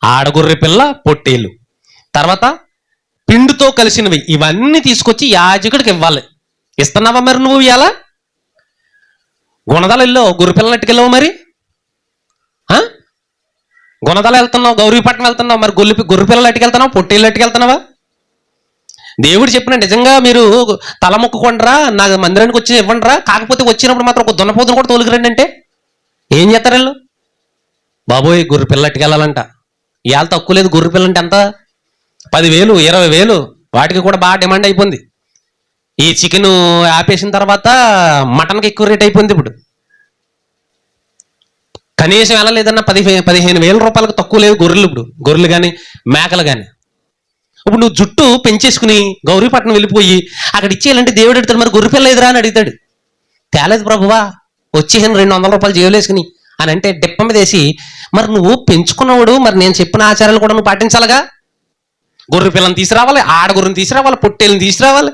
ఆడగొర్రె పిల్ల, పొట్టేలు, తర్వాత పిండితో కలిసినవి, ఇవన్నీ తీసుకొచ్చి యాజకుడికి ఇవ్వాలి. ఇస్తున్నావా మరి నువ్వు? ఇవ్వాలా? గుణదల వెళ్ళావు, గొర్రె పిల్లలు ఎట్టుకెళ్ళావు మరి? గుణదల వెళ్తున్నావు, గౌరీపట్నం వెళ్తున్నావు, మరి గొర్రె పిల్లలు ఎట్టుకెళ్తున్నావు, పొట్టేళ్ళు ఎట్టుకెళ్తున్నావా? దేవుడు చెప్పిన నిజంగా మీరు తల మొక్కుకొండరా, నా మందిరానికి వచ్చి ఇవ్వండిరా, కాకపోతే వచ్చినప్పుడు మాత్రం ఒక దున్నపోతును కూడా తోలుకురండి అంటే ఏం చేస్తారు వీళ్ళు? బాబోయ్ గొర్రె పిల్ల ఎట్టుకెళ్ళాలంట. ఇవాళ తక్కువ లేదు. గొర్రె పిల్ల అంటే ఎంత? 10,000 20,000. వాటికి కూడా బాగా డిమాండ్ అయిపోయింది. ఈ చికెన్ ఆపేసిన తర్వాత మటన్కి ఎక్కువ రేట్ అయిపోయింది. ఇప్పుడు కనీసం ఎలా లేదన్నా 15,000 రూపాయలకు తక్కువ లేదు గొర్రెలు. ఇప్పుడు గొర్రెలు కానీ మేకలు కానీ. ఇప్పుడు నువ్వు జుట్టు పెంచేసుకుని గౌరీపట్నం వెళ్ళిపోయి అక్కడ ఇచ్చేయాలంటే దేవుడు అడుగుతాడు, మరి గొర్రె పిల్ల ఎదురా అని అడుగుతాడు. తేలేదు ప్రభువా, వచ్చేసాను 200 రూపాయలు జేబులేసుకుని అని అంటే డిప్ప మీద వేసి, మరి నువ్వు పెంచుకున్నవాడు, మరి నేను చెప్పిన ఆచారాలు కూడా నువ్వు పాటించాలిగా. గొర్రె పిల్లని తీసుకురావాలి, ఆడగొర్రెని తీసుకురావాలి, పొట్టేళ్ళని తీసుకురావాలి,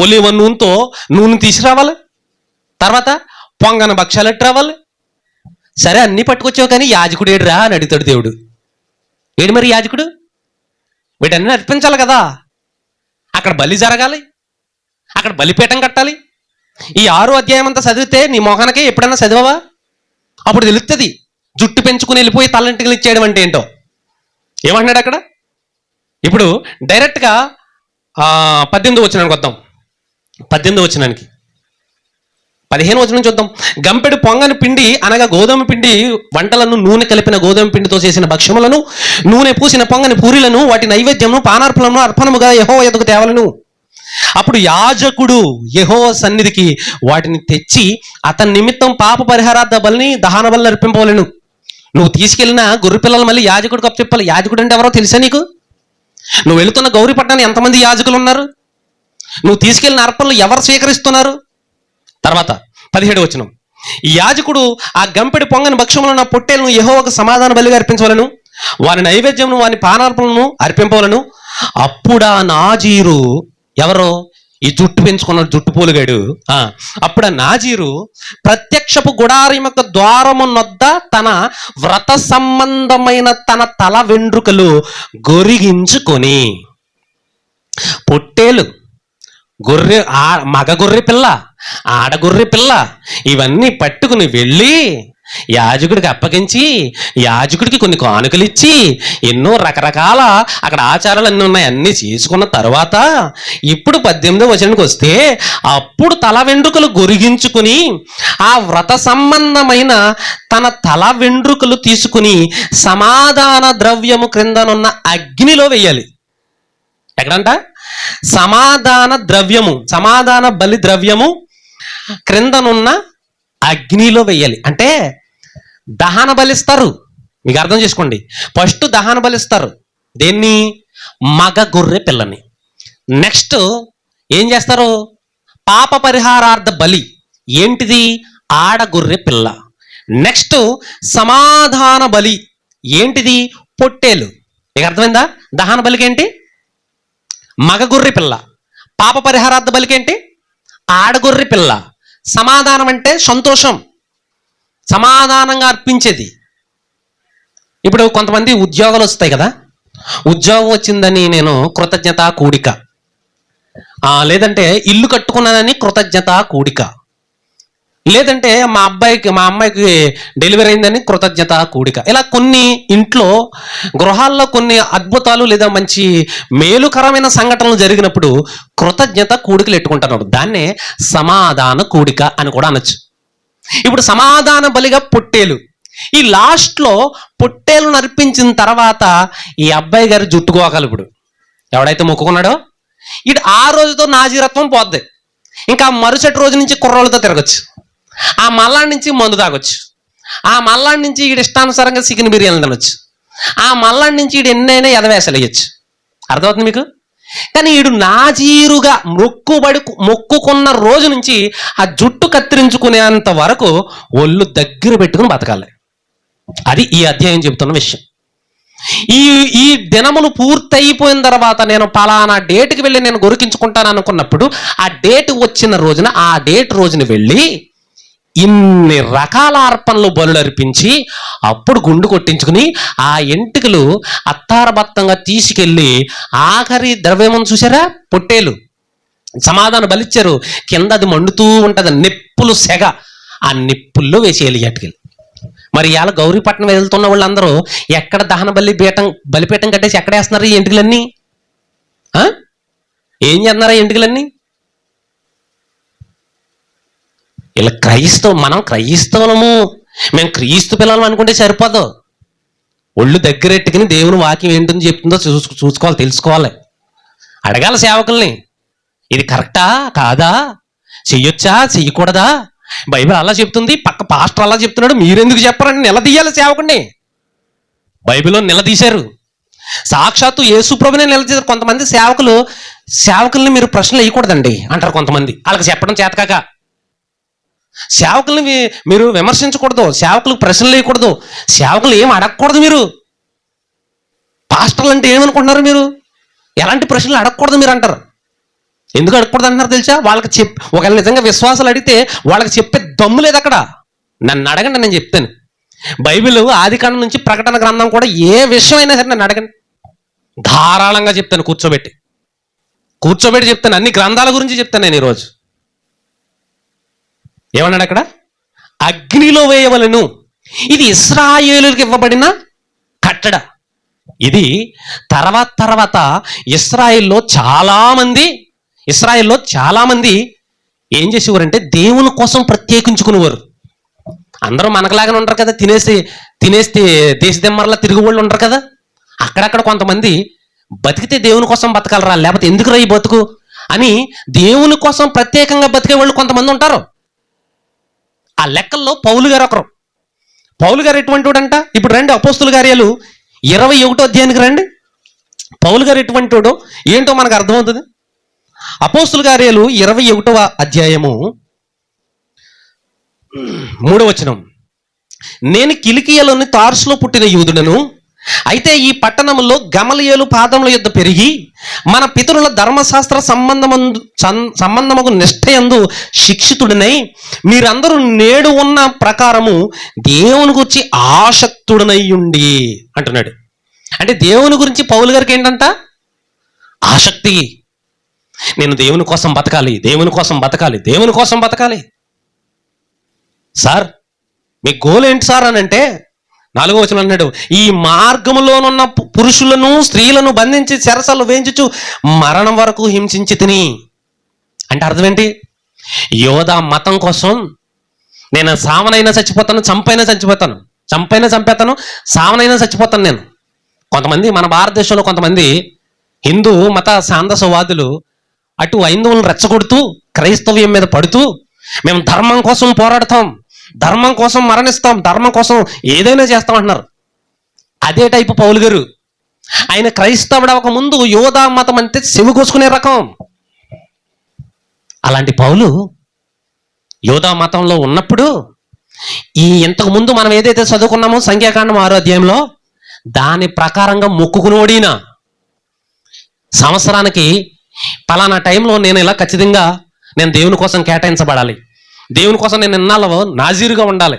ఒలివ నూనె తీసుకురావాలి, తర్వాత పొంగన భక్ష్యాలు ఎట్టు రావాలి. సరే అన్నీ పట్టుకొచ్చావు, కానీ యాజకుడు ఏడురా అని అడుగుతాడు దేవుడు. ఏడు మరి యాజకుడు? వీటన్నీ అర్పించాలి కదా. అక్కడ బలి జరగాలి, అక్కడ బలిపీఠం కట్టాలి. ఈ 6వ అధ్యాయం అంతా చదివితే నీ మొహనకే ఎప్పుడన్నా చదివావా? అప్పుడు తెలుస్తుంది జుట్టు పెంచుకుని వెళ్ళిపోయి తలంటికలు ఇచ్చేయడం అంటే ఏంటో. ఏమంటున్నాడు అక్కడ? ఇప్పుడు డైరెక్ట్గా 18వ వచనానికి వద్దాం. 18వ వచనానికి 15వ వచనం చూద్దాం. గంపెడు పొంగని పిండి అనగా గోధుమ పిండి వంటలను, నూనె కలిపిన గోధుమ పిండితో చేసిన భక్ష్యములను, నూనె పూసిన పొంగని పూరీలను, వాటి నైవేద్యమును పానార్పణను అర్పణముగా యెహోవా ఎదుగు తేవలను. అప్పుడు యాజకుడు యెహోవా సన్నిధికి వాటిని తెచ్చి అతని నిమిత్తం పాప పరిహారార్థ బలిని, దహన బలిని అర్పింపవలెను. నువ్వు తీసుకెళ్ళిన గొర్రె పిల్లలు మళ్ళీ యాజకుడికి అప్పచెప్పాలి. యాజకుడు అంటే ఎవరో తెలుసా నీకు? నువ్వు వెళుతున్న గౌరీపట్నానికి ఎంతమంది యాజకులు ఉన్నారు? నువ్వు తీసుకెళ్లిన అర్పణలు ఎవరు స్వీకరిస్తున్నారు? తర్వాత 17వ వచనం. ఈ యాజకుడు ఆ గంపెడి పొంగని భక్ష్యములను, పొట్టేలను యెహోవాకు సమాధాన బలిగా అర్పించవలను, వారి నైవేద్యమును, వారి పానార్పణను అర్పింపవలను. అప్పుడు ఆ నాజీరు, ఎవరో ఈ జుట్టు పెంచుకున్న జుట్టు పూలుగాడు, అప్పుడు ఆ నాజీరు ప్రత్యక్షపు గుడారం యొక్క ద్వారము నొద్ద తన వ్రత సంబంధమైన తన తల వెండ్రుకలు గొరిగించుకొని, పొట్టేలు, మగ గొర్రె పిల్ల, ఆడగొర్రె పిల్ల, ఇవన్నీ పట్టుకుని వెళ్ళి యాజకుడికి అప్పగించి, యాజకుడికి కొన్ని కానుకలు ఇచ్చి, ఎన్నో రకరకాల అక్కడ ఆచారాలు అన్నీ ఉన్నాయి, అన్నీ చేసుకున్న తర్వాత ఇప్పుడు 18వ వచనానికి వస్తే, అప్పుడు తల వెండ్రుకలు గొరిగించుకుని ఆ వ్రత సంబంధమైన తన తల వెండ్రుకలు తీసుకుని సమాధాన ద్రవ్యము క్రిందనున్న అగ్నిలో వెయ్యాలి. ఎక్కడంట? సమాధాన ద్రవ్యము, సమాధాన బలి ద్రవ్యము క్రిందనున్న అగ్నిలో వెయ్యాలి. అంటే దహన బలిస్తారు. మీకు అర్థం చేసుకోండి. ఫస్ట్ దహన బలిస్తారు. దేన్ని? మగ గొర్రె పిల్లని. నెక్స్ట్ ఏం చేస్తారు? పాప పరిహారార్థ బలి. ఏంటిది? ఆడగొర్రె పిల్ల. నెక్స్ట్ సమాధాన బలి. ఏంటిది? పొట్టేలు. మీకు అర్థమైందా? దహన బలికేంటి? మగగొర్రె పిల్ల. పాప పరిహారార్థ బలికేంటి? ఆడగొర్రె పిల్ల. సమాధానం అంటే సంతోషం, సమాధానంగా అర్పించేది. ఇప్పుడు కొంతమంది ఉద్యోగాలు వస్తాయి కదా, ఉద్యోగం వచ్చిందని నేను కృతజ్ఞత కూడిక, లేదంటే ఇల్లు కట్టుకున్నానని కృతజ్ఞత కూడిక, లేదంటే మా అమ్మాయికి డెలివరీ అయిందని కృతజ్ఞత కూడిక. ఇలా కొన్ని ఇంట్లో గృహాల్లో కొన్ని అద్భుతాలు లేదా మంచి మేలుకరమైన సంఘటనలు జరిగినప్పుడు కృతజ్ఞత కూడికలు ఎట్టుకుంటున్నారు. దాన్నే సమాధాన కూడిక అని కూడా అనొచ్చు. ఇప్పుడు సమాధాన బలిగా పొట్టేలు. ఈ లాస్ట్లో పొట్టేలు నర్పించిన తర్వాత ఈ అబ్బాయి గారు జుట్టుకోగలరు. ఇప్పుడు ఎవడైతే మొక్కుకున్నాడో ఇటు ఆ రోజుతో నాజీరత్వం పోద్ది. ఇంకా మరుసటి రోజు నుంచి కుర్రోళ్ళతో తిరగచ్చు, ఆ మల్లాడి నుంచి మందు తాగొచ్చు, ఆ మల్లాడి నుంచి ఈడు ఇష్టానుసారంగా చికెన్ బిర్యానీ తినొచ్చు, ఆ మల్లాడి నుంచి ఈడు ఎన్నైనా ఎదవేసలు వేయచ్చు. అర్థమవుతుంది మీకు? కానీ ఈడు నాజీరుగా మొక్కుకున్న రోజు నుంచి ఆ జుట్టు కత్తిరించుకునేంత వరకు ఒళ్ళు దగ్గర పెట్టుకుని బతకాలి. అది ఈ అధ్యాయం చెబుతున్న విషయం. ఈ దినములు పూర్తయిపోయిన తర్వాత నేను పలానా డేట్కి వెళ్ళి నేను గొరికించుకుంటాను అనుకున్నప్పుడు ఆ డేట్ వచ్చిన రోజున ఆ డేట్ రోజున వెళ్ళి ఇన్ని రకాల అర్పణలు బలులు అర్పించి అప్పుడు గుండు కొట్టించుకుని ఆ ఎంటికలు అత్తారబత్తంగా తీసుకెళ్ళి ఆఖరి ద్రవ్యమని చూసారా, పొట్టేలు సమాధానం బలిచ్చారు. కింద అది మండుతూ ఉంటుంది, నిప్పులు సెగ, ఆ నిప్పుల్లో వేసేయాలి అటుకెళ్ళి. మరి ఇవాళ గౌరీపట్నం వెళ్తున్న వాళ్ళందరూ ఎక్కడ దహన బలిపీఠం కట్టేసి ఎక్కడేస్తున్నారు ఈ ఎంటికలన్నీ? ఏం చేస్తున్నారా ఎంటికలన్నీ? ఇలా మనం క్రైస్తవులము, మేము క్రీస్తు పిల్లలు అనుకుంటే సరిపోదు. ఒళ్ళు దగ్గరెట్టుకుని దేవుని వాక్యం ఏంటని చెప్తుందో చూసుకోవాలి, తెలుసుకోవాలి, అడగాలి సేవకుల్ని. ఇది కరెక్టా కాదా, చెయ్యొచ్చా చెయ్యకూడదా, బైబిల్ అలా చెప్తుంది, పక్క పాస్టర్ అలా చెప్తున్నాడు, మీరెందుకు చెప్పరండి? నిలదీయాలి సేవకుడిని. బైబిల్లో నిలదీశారు, సాక్షాత్తు యేసుప్రభునే నిలదీశారు. కొంతమంది సేవకుల్ని మీరు ప్రశ్నలు వేయకూడదండి అంటారు కొంతమంది, వాళ్ళకి చెప్పడం చేతకాక. సేవకుల్ని మీరు విమర్శించకూడదు, సేవకులకు ప్రశ్నలు వేయకూడదు, సేవకులు ఏం అడగకూడదు. మీరు పాస్టర్లు అంటే ఏమనుకుంటున్నారు? మీరు ఎలాంటి ప్రశ్నలు అడగకూడదు మీరు అంటారు. ఎందుకు అడగకూడదు అంటున్నారు తెలుసా? వాళ్ళకి ఒకవేళ నిజంగా విశ్వాసాలు అడిగితే వాళ్ళకి చెప్పే దమ్ము లేదు అక్కడ. నన్ను అడగండి, నేను చెప్తాను. బైబిల్ ఆదికాండం నుంచి ప్రకటన గ్రంథం కూడా ఏ విషయం అయినా సరే నన్ను అడగండి, ధారాళంగా చెప్తాను. కూర్చోబెట్టి చెప్తాను, అన్ని గ్రంథాల గురించి చెప్తాను నేను ఈరోజు. ఏమన్నాడు అక్కడ? అగ్నిలో వేయవలను, ఇది ఇశ్రాయేలులకు ఇవ్వబడిన కట్టడ. ఇది తర్వాత ఇశ్రాయేల్లో చాలా మంది ఏం చేసేవారంటే దేవుని కోసం ప్రత్యేకించుకునేవారు. అందరూ మనకులాగానే ఉంటారు కదా, తినేస్తే దేశదెమ్మర్లా తిరుగు వాళ్ళు ఉంటారు కదా. అక్కడక్కడ కొంతమంది బతికితే దేవుని కోసం బతకాలరా, లేకపోతే ఎందుకు రా ఈ బతుకు అని దేవుని కోసం ప్రత్యేకంగా బతికే వాళ్ళు కొంతమంది ఉంటారు. ఆ లెక్కల్లో పౌలు గారు ఒకరు. పౌలు గారు ఎటువంటి వాడంట? ఇప్పుడు రండి అపోస్తుల కార్యాలు 21వ అధ్యాయానికి రండి. పౌలు గారు ఎటువంటి వాడో ఏంటో మనకు అర్థమవుతుంది. అపోస్తుల కార్యాలు 21వ అధ్యాయము 3వ వచనం. నేను కిలికియలోని తార్సులో పుట్టిన యూదుడను, అయితే ఈ పట్టణంలో గమలియేలు పాదముల యొద్ద పెరిగి మన పితరుల ధర్మశాస్త్ర సంబంధముకు నిష్ఠయందు శిక్షితుడినై మీరందరూ నేడు ఉన్న ప్రకారము దేవుని గురించి ఆసక్తుడనై ఉండి అంటున్నాడు. అంటే దేవుని గురించి పౌలు గారికి ఏంటంట? ఆసక్తి. నేను దేవుని కోసం బతకాలి. సార్ మీ గోల్ ఏంటి సార్ అని అంటే 4వ వచనం అన్నాడు, ఈ మార్గములోనున్న పురుషులను స్త్రీలను బంధించి చెరసలు వేయించుచు మరణం వరకు హింసించి తిని. అంటే అర్థం ఏంటి? యోధా మతం కోసం నేను సావనైనా చచ్చిపోతాను, చంపైనా చంపేతాను, సావనైనా చచ్చిపోతాను నేను. కొంతమంది మన భారతదేశంలో కొంతమంది హిందూ మత సాందసవాదులు అటు హైందవులను రెచ్చగొడుతూ క్రైస్తవ్యం మీద పడుతూ మేము ధర్మం కోసం పోరాడతాం, ధర్మం కోసం మరణిస్తాం, ధర్మం కోసం ఏదైనా చేస్తాం అంటున్నారు. అదే టైపు పౌలు గారు. ఆయన క్రైస్తవుడు అవ్వక ముందు యోధా మతం అంటే చెవి కోసుకునే రకం. అలాంటి పౌలు యోధా మతంలో ఉన్నప్పుడు ఇంతకు ముందు మనం ఏదైతే చదువుకున్నామో సంఖ్యాకాండం 6వ అధ్యాయంలో దాని ప్రకారంగా మొక్కుకునోడిన సంవత్సరానికి పలానా టైంలో నేను ఇలా ఖచ్చితంగా నేను దేవుని కోసం కేటాయించబడాలి, దేవుని కోసం నేను ఇన్నాళ్ళలో నాజీరుగా ఉండాలి,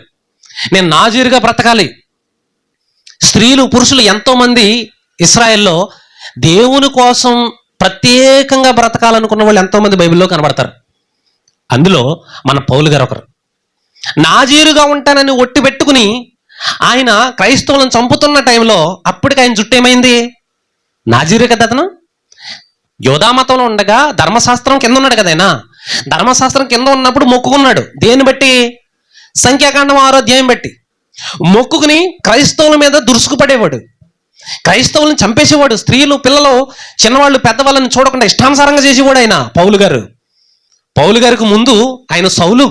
నేను నాజీరుగా బ్రతకాలి. స్త్రీలు పురుషులు ఎంతోమంది ఇశ్రాయేల్లో దేవుని కోసం ప్రత్యేకంగా బ్రతకాలనుకున్న వాళ్ళు ఎంతోమంది బైబిల్లో కనబడతారు. అందులో మన పౌలు గారు ఒకరు. నాజీరుగా ఉంటానని ఒట్టి పెట్టుకుని ఆయన క్రైస్తవులను చంపుతున్న టైంలో అప్పటికి ఆయన జుట్టు ఏమైంది? నాజీరే కదా అతను. యోధామతంలో ఉండగా ధర్మశాస్త్రం కింద ఉన్నాడు కదా ఆయన. ధర్మశాస్త్రం కింద ఉన్నప్పుడు మొక్కుకున్నాడు. దేన్ని బట్టి? సంఖ్యాకాండం 6వ అధ్యాయం బట్టి మొక్కుకుని క్రైస్తవుల మీద దురుసుకుపడేవాడు, క్రైస్తవులను చంపేసేవాడు. స్త్రీలు, పిల్లలు, చిన్నవాళ్ళు, పెద్దవాళ్ళని చూడకుండా ఇష్టానుసారంగా చేసేవాడు ఆయన పౌలు గారు. పౌలు గారికి ముందు ఆయన సౌలు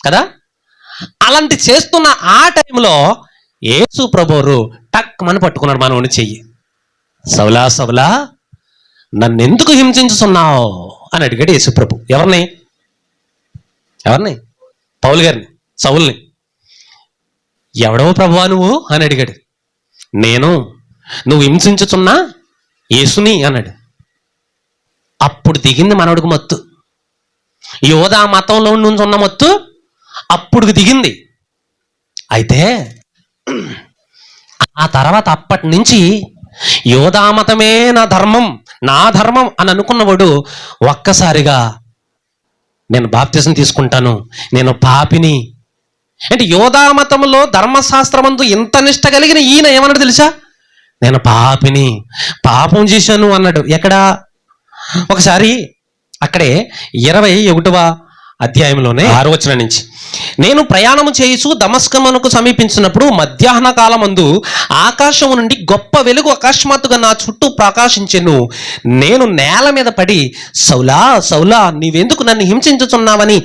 కదా. అలాంటి చేస్తున్న ఆ టైంలో యేసు ప్రభువు టక్ మని పట్టుకున్నాడు మనవుని చెయ్యి. సౌలా సౌలా నన్నెందుకు హింసించుతున్నావు అని అడిగాడు యేసు ప్రభు. ఎవరిని? పౌలు గారిని, సౌల్ని. ఎవడో ప్రభువా నువ్వు అని అడిగాడు. నేను నువ్వు హింసించుతున్నా యేసుని అన్నాడు. అప్పుడు దిగింది మనవడికి మత్తు. యోధా మతంలో నుంచి ఉన్న మత్తు అప్పుడు దిగింది. అయితే ఆ తర్వాత అప్పటి నుంచి యోధా మతమే నా ధర్మం అని అనుకున్నవాడు ఒక్కసారిగా నేను బాప్తిజం తీసుకుంటాను, నేను పాపిని అంటే యోధా మతంలో ధర్మశాస్త్రమందు ఇంత నిష్ట కలిగిన ఈయన ఏమన్నాడు తెలుసా? నేను పాపిని, పాపం చేశాను అన్నాడు. ఎక్కడ? ఒకసారి అక్కడే 21వ అధ్యాయంలోనే 6వ వచనం నుంచి, నేను ప్రయాణము చేయుచు దమస్కమునకు సమీపించినప్పుడు మధ్యాహ్న కాలమందు ఆకాశము నుండి గొప్ప వెలుగు అకస్మాత్తుగా నా చుట్టూ ప్రకాశించెను. నేను నేల మీద పడి, సౌలా సౌలా నీవెందుకు నన్ను హింసించుచున్నావని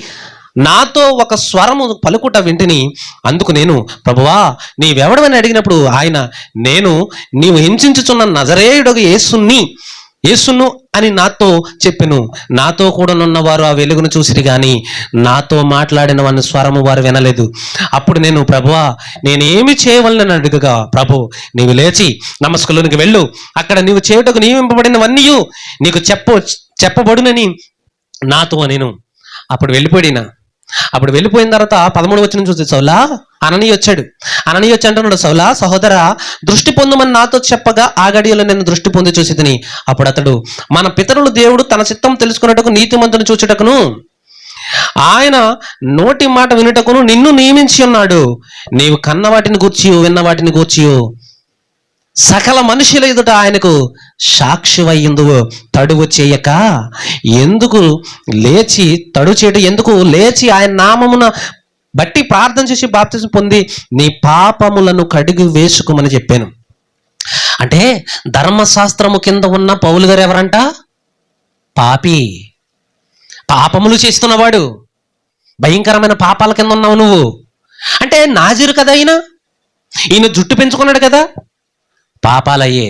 నాతో ఒక స్వరము పలుకుట వింటిని. అందుకు నేను, ప్రభువా నీవెవడమని అడిగినప్పుడు ఆయన, నేను నీవు హింసించుచున్న నజరేయుడగు యేసును అని నాతో చెప్పెను. నాతో కూడా నున్నవారు ఆ వెలుగును చూసిరి గాని నాతో మాట్లాడిన వాని స్వరము వారు వినలేదు. అప్పుడు నేను, ప్రభువా నేనేమి చేయవలనని అడుగగా, ప్రభు నీవు లేచి నమస్కులోనికి వెళ్ళు, అక్కడ నీవు చేయుటకు నియమింపబడినవన్నీ నీకు చెప్పబడునని నాతో నేను. అప్పుడు వెళ్ళిపోయిన తర్వాత 13వ వచనం చూసి, సౌలా అననీయ వచ్చాడు. అననీయ వచ్చి అంటున్నాడు, సౌలా సహోదరా దృష్టి పొందమని నాతో చెప్పగా ఆ గడియలో నేను దృష్టి పొంది చూసితిని. అప్పుడు అతడు, మన పితరులు దేవుడు తన చిత్తం తెలుసుకున్నట్టుకు నీతిమంతుని చూచుటకును ఆయన నోటి మాట వినుటకును నిన్ను నియమించి ఉన్నాడు. నీవు కన్న వాటిని గూర్చి విన్న వాటిని గూర్చి సకల మనుషుల ఎదుట ఆయనకు సాక్షివయ్యిందువు. తడువు చేయక ఎందుకు లేచి ఎందుకు లేచి ఆయన నామమున బట్టి ప్రార్థన చేసి బాప్తిజం పొంది నీ పాపములను కడిగి వేసుకోమని చెప్పాను. అంటే ధర్మశాస్త్రము కింద ఉన్న పౌలు గారు ఎవరంట? పాపి, పాపములు చేస్తున్నవాడు, భయంకరమైన పాపాల కింద ఉన్నావు నువ్వు. అంటే నాజీరు కదా ఈయన జుట్టు పెంచుకున్నాడు కదా, పాపాలయ్యే.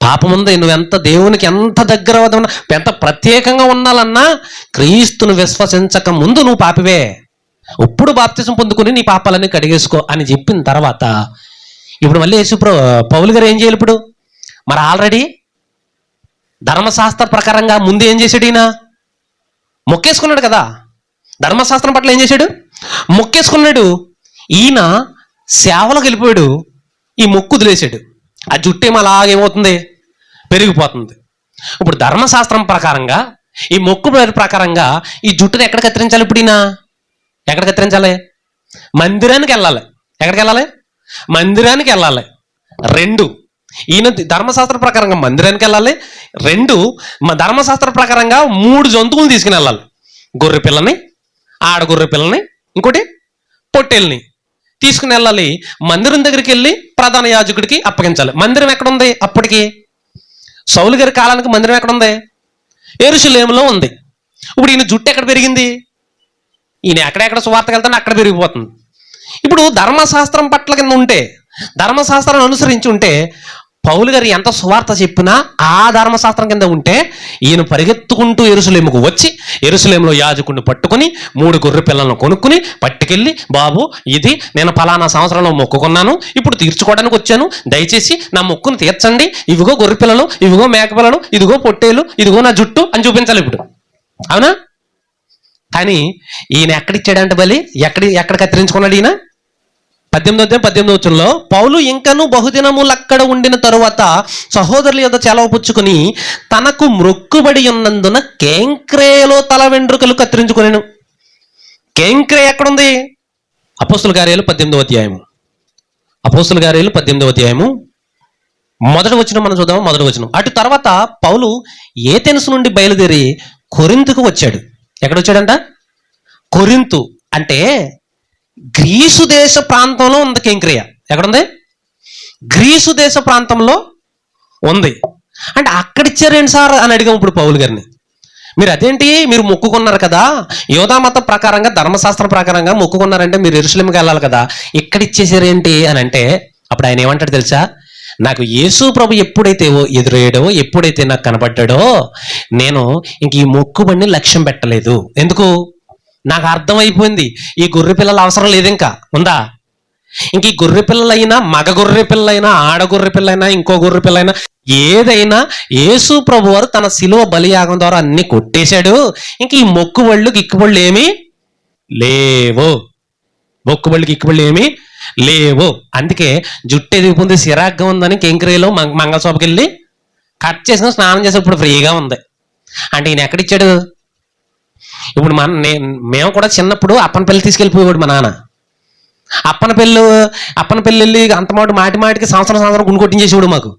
పాపముంది నువ్వెంత దేవునికి ఎంత దగ్గర ఎంత ప్రత్యేకంగా ఉండాలన్నా క్రీస్తును విశ్వసించక ముందు నువ్వు పాపివే. ఇప్పుడు బాప్తిజం పొందుకుని నీ పాపాలన్నీ కడిగేసుకో అని చెప్పిన తర్వాత ఇప్పుడు మళ్ళీ పౌలు గారు ఏం చేయాలి? ఇప్పుడు మరి ఆల్రెడీ ధర్మశాస్త్ర ప్రకారంగా ముందు ఏం చేశాడు? ఈయన మొక్కేసుకున్నాడు కదా. ధర్మశాస్త్రం పట్ల ఏం చేశాడు? మొక్కేసుకున్నాడు. ఈయన సేవలోకి వెళ్ళిపోయాడు, ఈ మొక్కు వదిలేశాడు. ఆ జుట్టేమో అలాగేమవుతుంది? పెరిగిపోతుంది. ఇప్పుడు ధర్మశాస్త్రం ప్రకారంగా, ఈ మొక్కు ప్రకారంగా ఈ జుట్టుని ఎక్కడ కత్తిరించాలి? ఇప్పుడు ఈయన ఎక్కడ కత్తిరించాలి? మందిరానికి వెళ్ళాలి. ఎక్కడికి వెళ్ళాలి? మందిరానికి వెళ్ళాలి. 2 ఈయన ధర్మశాస్త్ర ప్రకారంగా మందిరానికి వెళ్ళాలి. 2 ధర్మశాస్త్ర ప్రకారంగా 3 జంతువులు తీసుకుని వెళ్ళాలి. గొర్రె పిల్లని, ఆడగొర్రె పిల్లని, ఇంకోటి పొట్టేల్ని తీసుకుని వెళ్ళాలి. మందిరం దగ్గరికి వెళ్ళి ప్రధాన యాజకుడికి అప్పగించాలి. మందిరం ఎక్కడుంది? అప్పటికి సౌలు గారి కాలానికి మందిరం ఎక్కడుంది? యెరూషలేములో ఉంది. ఇప్పుడు ఈయన జుట్టు ఎక్కడ పెరిగింది? ఈయన ఎక్కడెక్కడ సువార్తకు వెళ్తానో అక్కడ పెరిగిపోతుంది. ఇప్పుడు ధర్మశాస్త్రం పట్ల కింద ఉంటే, ధర్మశాస్త్రాన్ని అనుసరించి ఉంటే పౌలు గారు ఎంత సువార్త చెప్పినా ఆ ధర్మశాస్త్రం కింద ఉంటే ఈయన పరిగెత్తుకుంటూ యెరూషలేముకు వచ్చి యెరూషలేములో యాజకుడిని పట్టుకుని 3 గొర్రె పిల్లలను కొనుక్కుని పట్టుకెళ్ళి, బాబు ఇది నేను ఫలానా సంవత్సరంలో మొక్కుకున్నాను, ఇప్పుడు తీర్చుకోవడానికి వచ్చాను, దయచేసి నా మొక్కును తీర్చండి, ఇవిగో గొర్రె పిల్లలు, ఇవిగో మేక పిల్లలు, ఇదిగో పొట్టేలు, ఇదిగో నా జుట్టు అని చూపించాలి ఇప్పుడు. అవునా? కానీ ఈయన ఎక్కడిచ్చాడంటే బలి, ఎక్కడ కత్తిరించుకున్నాడు ఈయన? 18 పౌలు ఇంకను బహుదినములు అక్కడ ఉండిన తరువాత సహోదరుల యొద్ద సెలవు పుచ్చుకుని తనకు మ్రొక్కుబడి ఉన్నందున కేంక్రేయలో తల వెంట్రుకలు కత్తిరించుకునేను. కేంక్రే ఎక్కడుంది? అపోస్తుల కార్యాలు 18వ అధ్యాయము. అపోస్తుల కార్యాలు 18వ అధ్యాయము మొదటి వచనం మనం చూద్దాం. మొదటి వచనం. అటు తర్వాత పౌలు ఏథెన్సు నుండి బయలుదేరి కొరింతుకు వచ్చాడు. ఎక్కడొచ్చాడంట? కొరింతు అంటే గ్రీసు దేశ ప్రాంతంలో ఉంది కేంక్రియ. ఎక్కడుంది? గ్రీసు దేశ ప్రాంతంలో ఉంది. అంటే అక్కడిచ్చారేంటి సార్ అని అడిగాం ఇప్పుడు పౌలు గారిని. మీరు అదేంటి, మీరు మొక్కుకున్నారు కదా, యోధా మతం ప్రకారంగా ధర్మశాస్త్రం ప్రకారంగా మొక్కుకున్నారంటే మీరు యెరూషలేముకి వెళ్ళాలి కదా, ఇక్కడ ఇచ్చేసారేంటి అని అంటే అప్పుడు ఆయన ఏమంటాడు తెలుసా? నాకు యేసు ప్రభు ఎప్పుడైతే ఎదురయ్యాడో, ఎప్పుడైతే నాకు కనబడ్డాడో, నేను ఇంక ఈ మొక్కుబడిని లక్ష్యం పెట్టలేదు. ఎందుకు? నాకు అర్థమైపోయింది ఈ గొర్రె పిల్లల అవసరం లేదు. ఇంకా ఉందా? ఇంక ఈ గొర్రె పిల్లలైనా, మగ గొర్రె పిల్లైనా, ఆడ గొర్రె పిల్లైనా, ఇంకో గొర్రె పిల్లైనా, ఏదైనా యేసు ప్రభు వారు తన శిలువ బలియాగం ద్వారా అన్ని కొట్టేశాడు. ఇంక ఈ మొక్కుబళ్ళు గిక్కుబళ్ళు ఏమీ లేవు. మొక్కుబళ్ళు గిక్కుబళ్ళు ఏమీ లేవు. అందుకే జుట్టు ఎదిగిపోయింది, సిరాగ్గా ఉందని కేంక్రేలో మంగళసోపకి వెళ్ళి కట్ చేసిన, స్నానం చేసి ఇప్పుడు ఫ్రీగా ఉంది. అంటే ఈయన ఎక్కడిచ్చాడు? ఇప్పుడు మేము కూడా చిన్నప్పుడు అప్పన పెళ్ళి తీసుకెళ్ళిపోయేవాడు మా నాన్న. అప్పన పెళ్ళి వెళ్ళి అంతమాటు మాటికి సంవత్సరం గుండు కొట్టించేసేవాడు మాకు.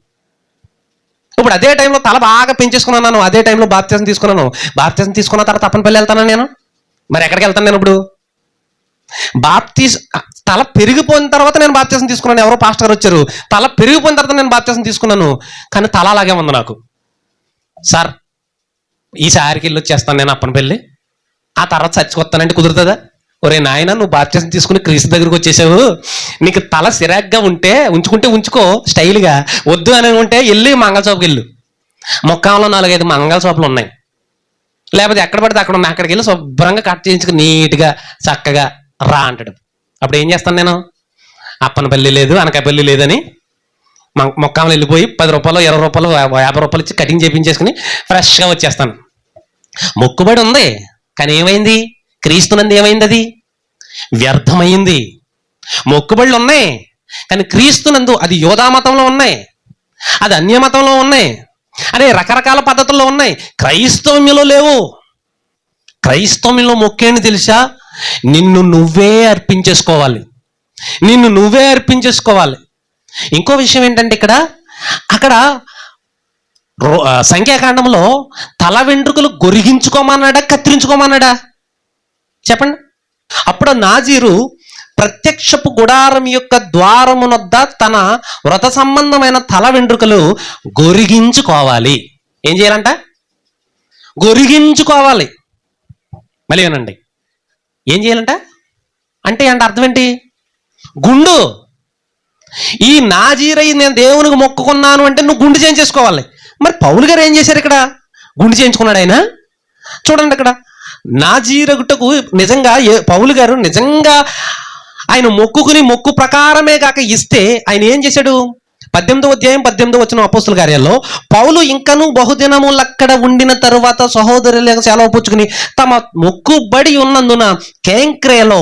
ఇప్పుడు అదే టైంలో తల బాగా పెంచేసుకున్నాను, అదే టైంలో బాప్తిజం తీసుకున్నాను. బాప్తిజం తీసుకున్న తర్వాత అప్పన పెళ్ళి వెళ్తాను నేను. మరి ఎక్కడికి వెళ్తాను నేను ఇప్పుడు? తల పెరిగిపోయిన తర్వాత నేను బాప్తిజం తీసుకున్నాను. ఎవరో పాస్టర్ గారు వచ్చారు, తల పెరిగిపోయిన తర్వాత నేను బాప్తిజం తీసుకున్నాను. కానీ తల అలాగే ఉంది నాకు. సార్ ఈసారికి వెళ్ళి వచ్చేస్తాను నేను అప్పన పెళ్ళి, ఆ తర్వాత చచ్చిపోతానంటే కుదురుతుందా? ఒరే నాయన, నువ్వు బాప్తిజం తీసుకుని క్రీస్తు దగ్గరికి వచ్చేసావు, నీకు తల సిరాగ్గా ఉంటే ఉంచుకుంటే ఉంచుకో స్టైల్గా, వద్దు అని ఉంటే వెళ్ళి మంగళసోపుకి వెళ్ళు. మొక్కంలో 4-5 మంగళసోపులు ఉన్నాయి, లేకపోతే ఎక్కడ పడితే అక్కడ ఉన్నాయి, అక్కడికి వెళ్ళి శుభ్రంగా కట్ చేయించుకుని నీట్గా చక్కగా రా అంటాడు. అప్పుడు ఏం చేస్తాను నేను? అప్పన పెళ్ళి లేదు, అనకాపల్లి లేదని మొక్కంలో వెళ్ళిపోయి 10 రూపాయలు, 20 రూపాయలు, 50 రూపాయలు ఇచ్చి కటింగ్ చేయించేసుకుని ఫ్రెష్గా వచ్చేస్తాను. మొక్కుబడి ఉంది, కానీ ఏమైంది? క్రీస్తునందు ఏమైంది? అది వ్యర్థమైంది. మొక్కుబళ్ళు ఉన్నాయి, కానీ క్రీస్తునందు అది యోధా మతంలో ఉన్నాయి, అది అన్య మతంలో ఉన్నాయి, అదే రకరకాల పద్ధతుల్లో ఉన్నాయి, క్రైస్తవ్యంలో లేవు. క్రైస్తవ్యంలో మొక్కేంటి తెలుసా? నిన్ను నువ్వే అర్పించేసుకోవాలి, నిన్ను నువ్వే అర్పించేసుకోవాలి. ఇంకో విషయం ఏంటంటే అక్కడ సంఖ్యాకాండంలో తల వెంట్రుకలు గొరిగించుకోమన్నాడా, కత్తిరించుకోమన్నాడా? చెప్పండి. అప్పుడు నాజీరు ప్రత్యక్షపు గుడారం యొక్క ద్వారమునొద్ద తన వ్రత సంబంధమైన తల వెంట్రుకలు గొరిగించుకోవాలి. ఏం చేయాలంట? గొరిగించుకోవాలి. మళ్ళీ వినండి, ఏం చేయాలంట అంటే అర్థం ఏంటి? గుండు. ఈ నాజీరై నేను దేవునికి మొక్కుకున్నాను అంటే నువ్వు గుండు చేయించేసుకోవాలి. మరి పౌలు గారు ఏం చేశారు? ఇక్కడ గుండు చేయించుకున్నాడు ఆయన. చూడండి, అక్కడ నాజీరగుటకు నిజంగా పౌలు గారు నిజంగా ఆయన మొక్కుకుని మొక్కు ప్రకారమే కాక ఇస్తే ఆయన ఏం చేశాడు? 18వ అధ్యాయం 18వ వచనం అపోస్తుల కార్యాల్లో, పౌలు ఇంకను బహుదినములు అక్కడ ఉండిన తరువాత సహోదరులకు సెలవు పుచ్చుకుని తమ మొక్కుబడి ఉన్నందున కేంక్రేలో